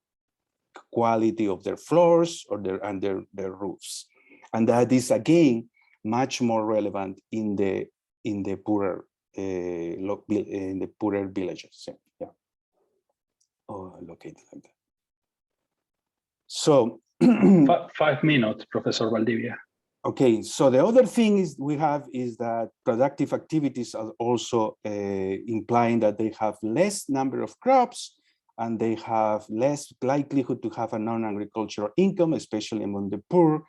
quality of their floors or their roofs, and that is again much more relevant in the poorer villages. Yeah. Oh, located like that. So 5 minutes, Professor Valdivia. Okay, so the other thing we have is that productive activities are also implying that they have less number of crops and they have less likelihood to have a non-agricultural income, especially among the poor,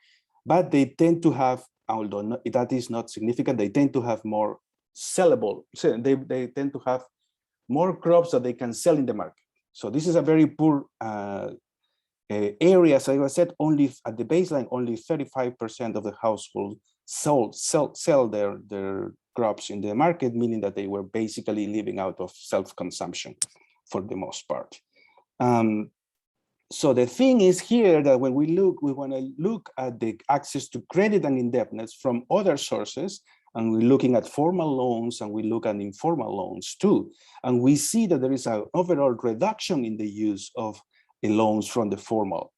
but they tend to have, although that is not significant, they tend to have more sellable, so they tend to have more crops that they can sell in the market. So this is a very poor area. As I said, only at the baseline, only 35% of the households sell their crops in the market, meaning that they were basically living out of self-consumption for the most part. So the thing is here that when we want to look at the access to credit and indebtedness from other sources, and we're looking at formal loans and we look at informal loans too, and we see that there is an overall reduction in the use of loans from the formal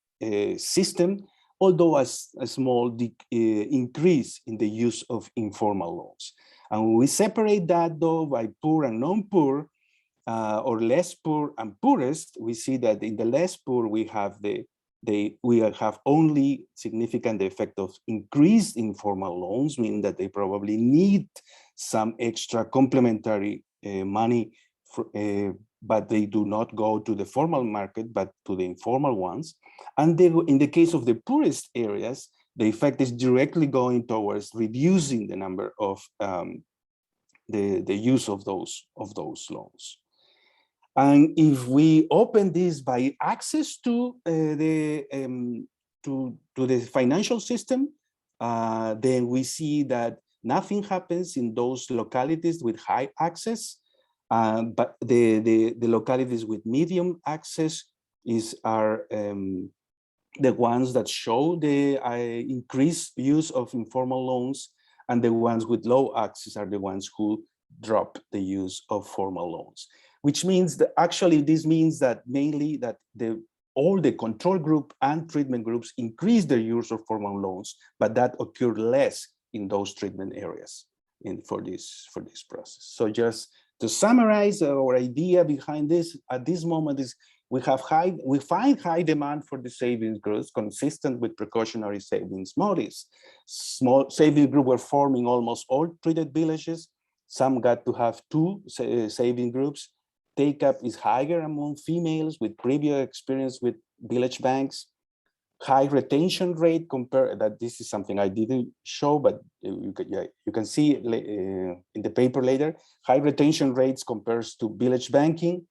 system, although a small increase in the use of informal loans. And we separate that though by poor and non-poor, or less poor and poorest, we see that in the less poor we have we have only significant effect of increased informal loans, meaning that they probably need some extra complementary money, but they do not go to the formal market, but to the informal ones. And in the case of the poorest areas, the effect is directly going towards reducing the number of the use of those loans. And if we open this by access to the financial system, then we see that nothing happens in those localities with high access, but the localities with medium access are the ones that show the increased use of informal loans, and the ones with low access are the ones who drop the use of formal loans. Which means that actually this means that mainly that all the control group and treatment groups increase their use of formal loans, but that occurred less in those treatment areas for this process. So just to summarize, our idea behind this at this moment is we find high demand for the savings groups consistent with precautionary savings motives. Small savings groups were forming almost all treated villages. Some got to have two saving groups. Take-up is higher among females with previous experience with village banks. High retention rate compared, that this is something I didn't show, but you can see in the paper later. High retention rates compares to village banking.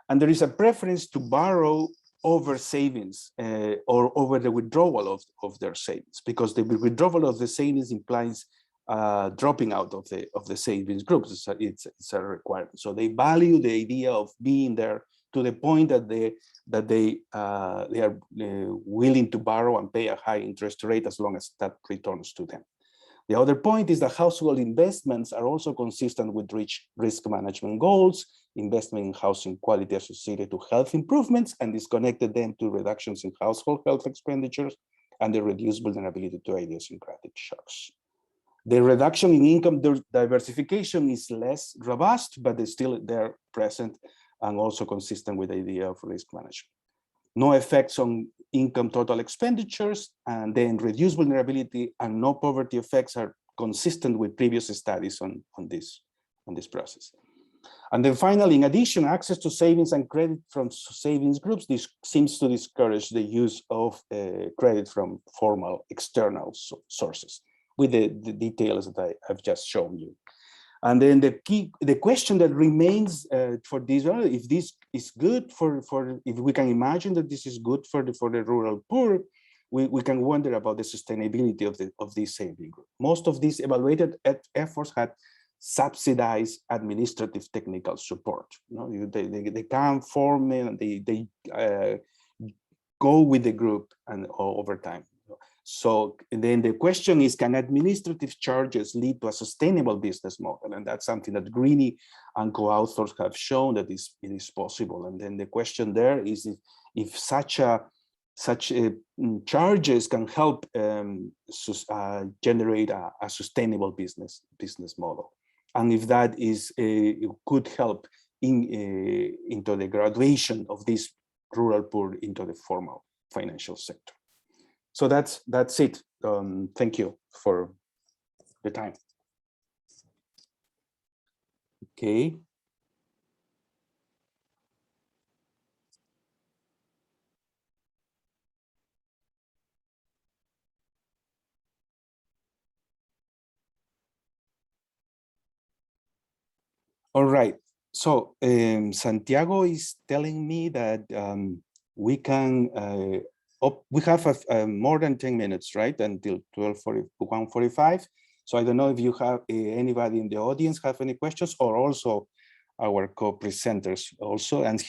And there is a preference to borrow over savings or over the withdrawal of their savings, because the withdrawal of the savings implies dropping out of the savings groups. It's a requirement. So they value the idea of being there to the point that they are willing to borrow and pay a high interest rate as long as that returns to them. The other point is that household investments are also consistent with risk management goals. Investment in housing quality associated to health improvements, and disconnected them to reductions in household health expenditures and the reduced vulnerability to idiosyncratic shocks. The reduction in income diversification is less robust, but they're still present and also consistent with the idea of risk management. No effects on income total expenditures, and then reduced vulnerability and no poverty effects are consistent with previous studies on this process. And then finally, in addition, access to savings and credit from savings groups, this seems to discourage the use of credit from formal external sources, with the details that I've just shown you. And then the question that remains for this, if this is good if we can imagine that this is good for the rural poor, we can wonder about the sustainability of this saving group. Most of these evaluated efforts had subsidized administrative technical support. They can form and they go with the group and over time. So then the question is, can administrative charges lead to a sustainable business model? And that's something that Greeny and co-authors have shown that it is possible. And then the question there is if such charges can help generate a sustainable business model, and if that could help into the graduation of this rural poor into the formal financial sector. So that's it. Thank you for the time. Okay. All right. So Santiago is telling me that we can. We have more than 10 minutes, right? Until 1:45. So I don't know if you have anybody in the audience have any questions, or also our co-presenters also. And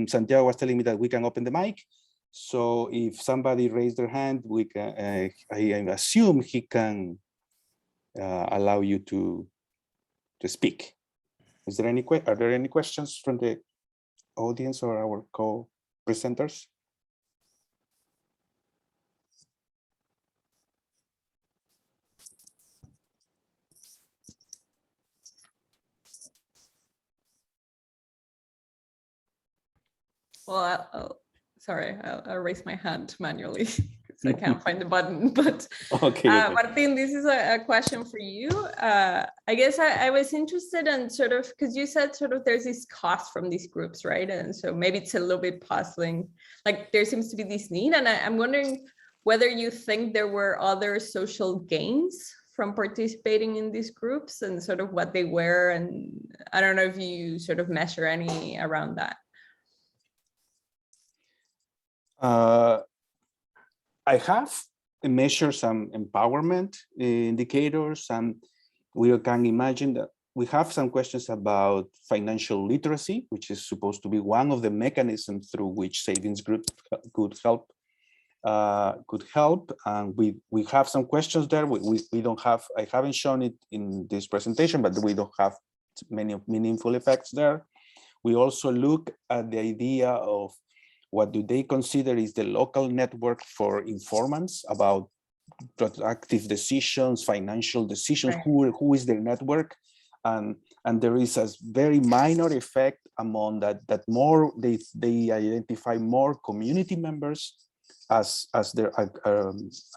Santiago was telling me that we can open the mic. So if somebody raised their hand, we can. I assume he can allow you to speak. Are there any questions from the audience or our co-presenters? Well, sorry, I'll raise my hand manually because I can't find the button. But okay, Martin, this is a question for you. I guess I was interested in sort of, because you said sort of there's this cost from these groups, right? And so maybe it's a little bit puzzling. Like there seems to be this need, and I'm wondering whether you think there were other social gains from participating in these groups and sort of what they were. And I don't know if you sort of measure any around that. I have measured some empowerment indicators, and we can imagine that we have some questions about financial literacy, which is supposed to be one of the mechanisms through which savings groups could help. And we have some questions there. We don't have. I haven't shown it in this presentation, but we don't have many meaningful effects there. We also look at the idea of what do they consider is the local network for informants about productive decisions, financial decisions, right. Who is their network, and there is a very minor effect among that more they identify more community members their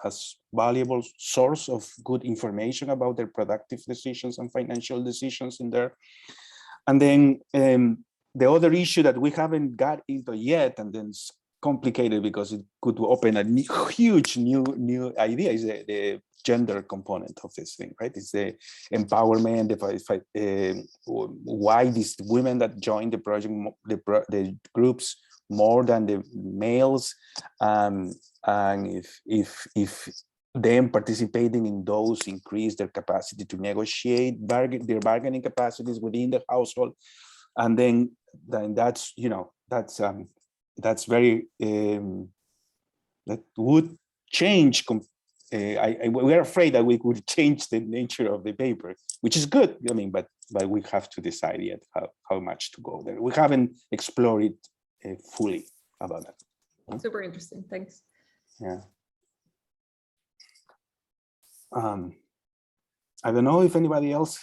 as valuable source of good information about their productive decisions and financial decisions in there. And then the other issue that we haven't got into yet, and then it's complicated because it could open a huge new idea, is the gender component of this thing, right? It's the empowerment, why these women that join the project, the groups more than the males, and if them participating in those increase their capacity to negotiate, their bargaining capacities within the household, and then that's, you know, that's very that would change. We're afraid that we could change the nature of the paper, which is good. I mean, but we have to decide yet how much to go there. We haven't explored it fully about that. Super interesting. Thanks. Yeah. I don't know if anybody else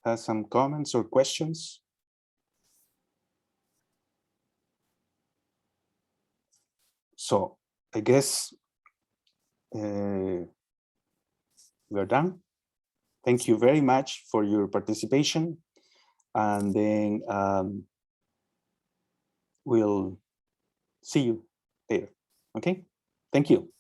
has some comments or questions. So I guess we're done. Thank you very much for your participation. And then we'll see you later. Okay, thank you.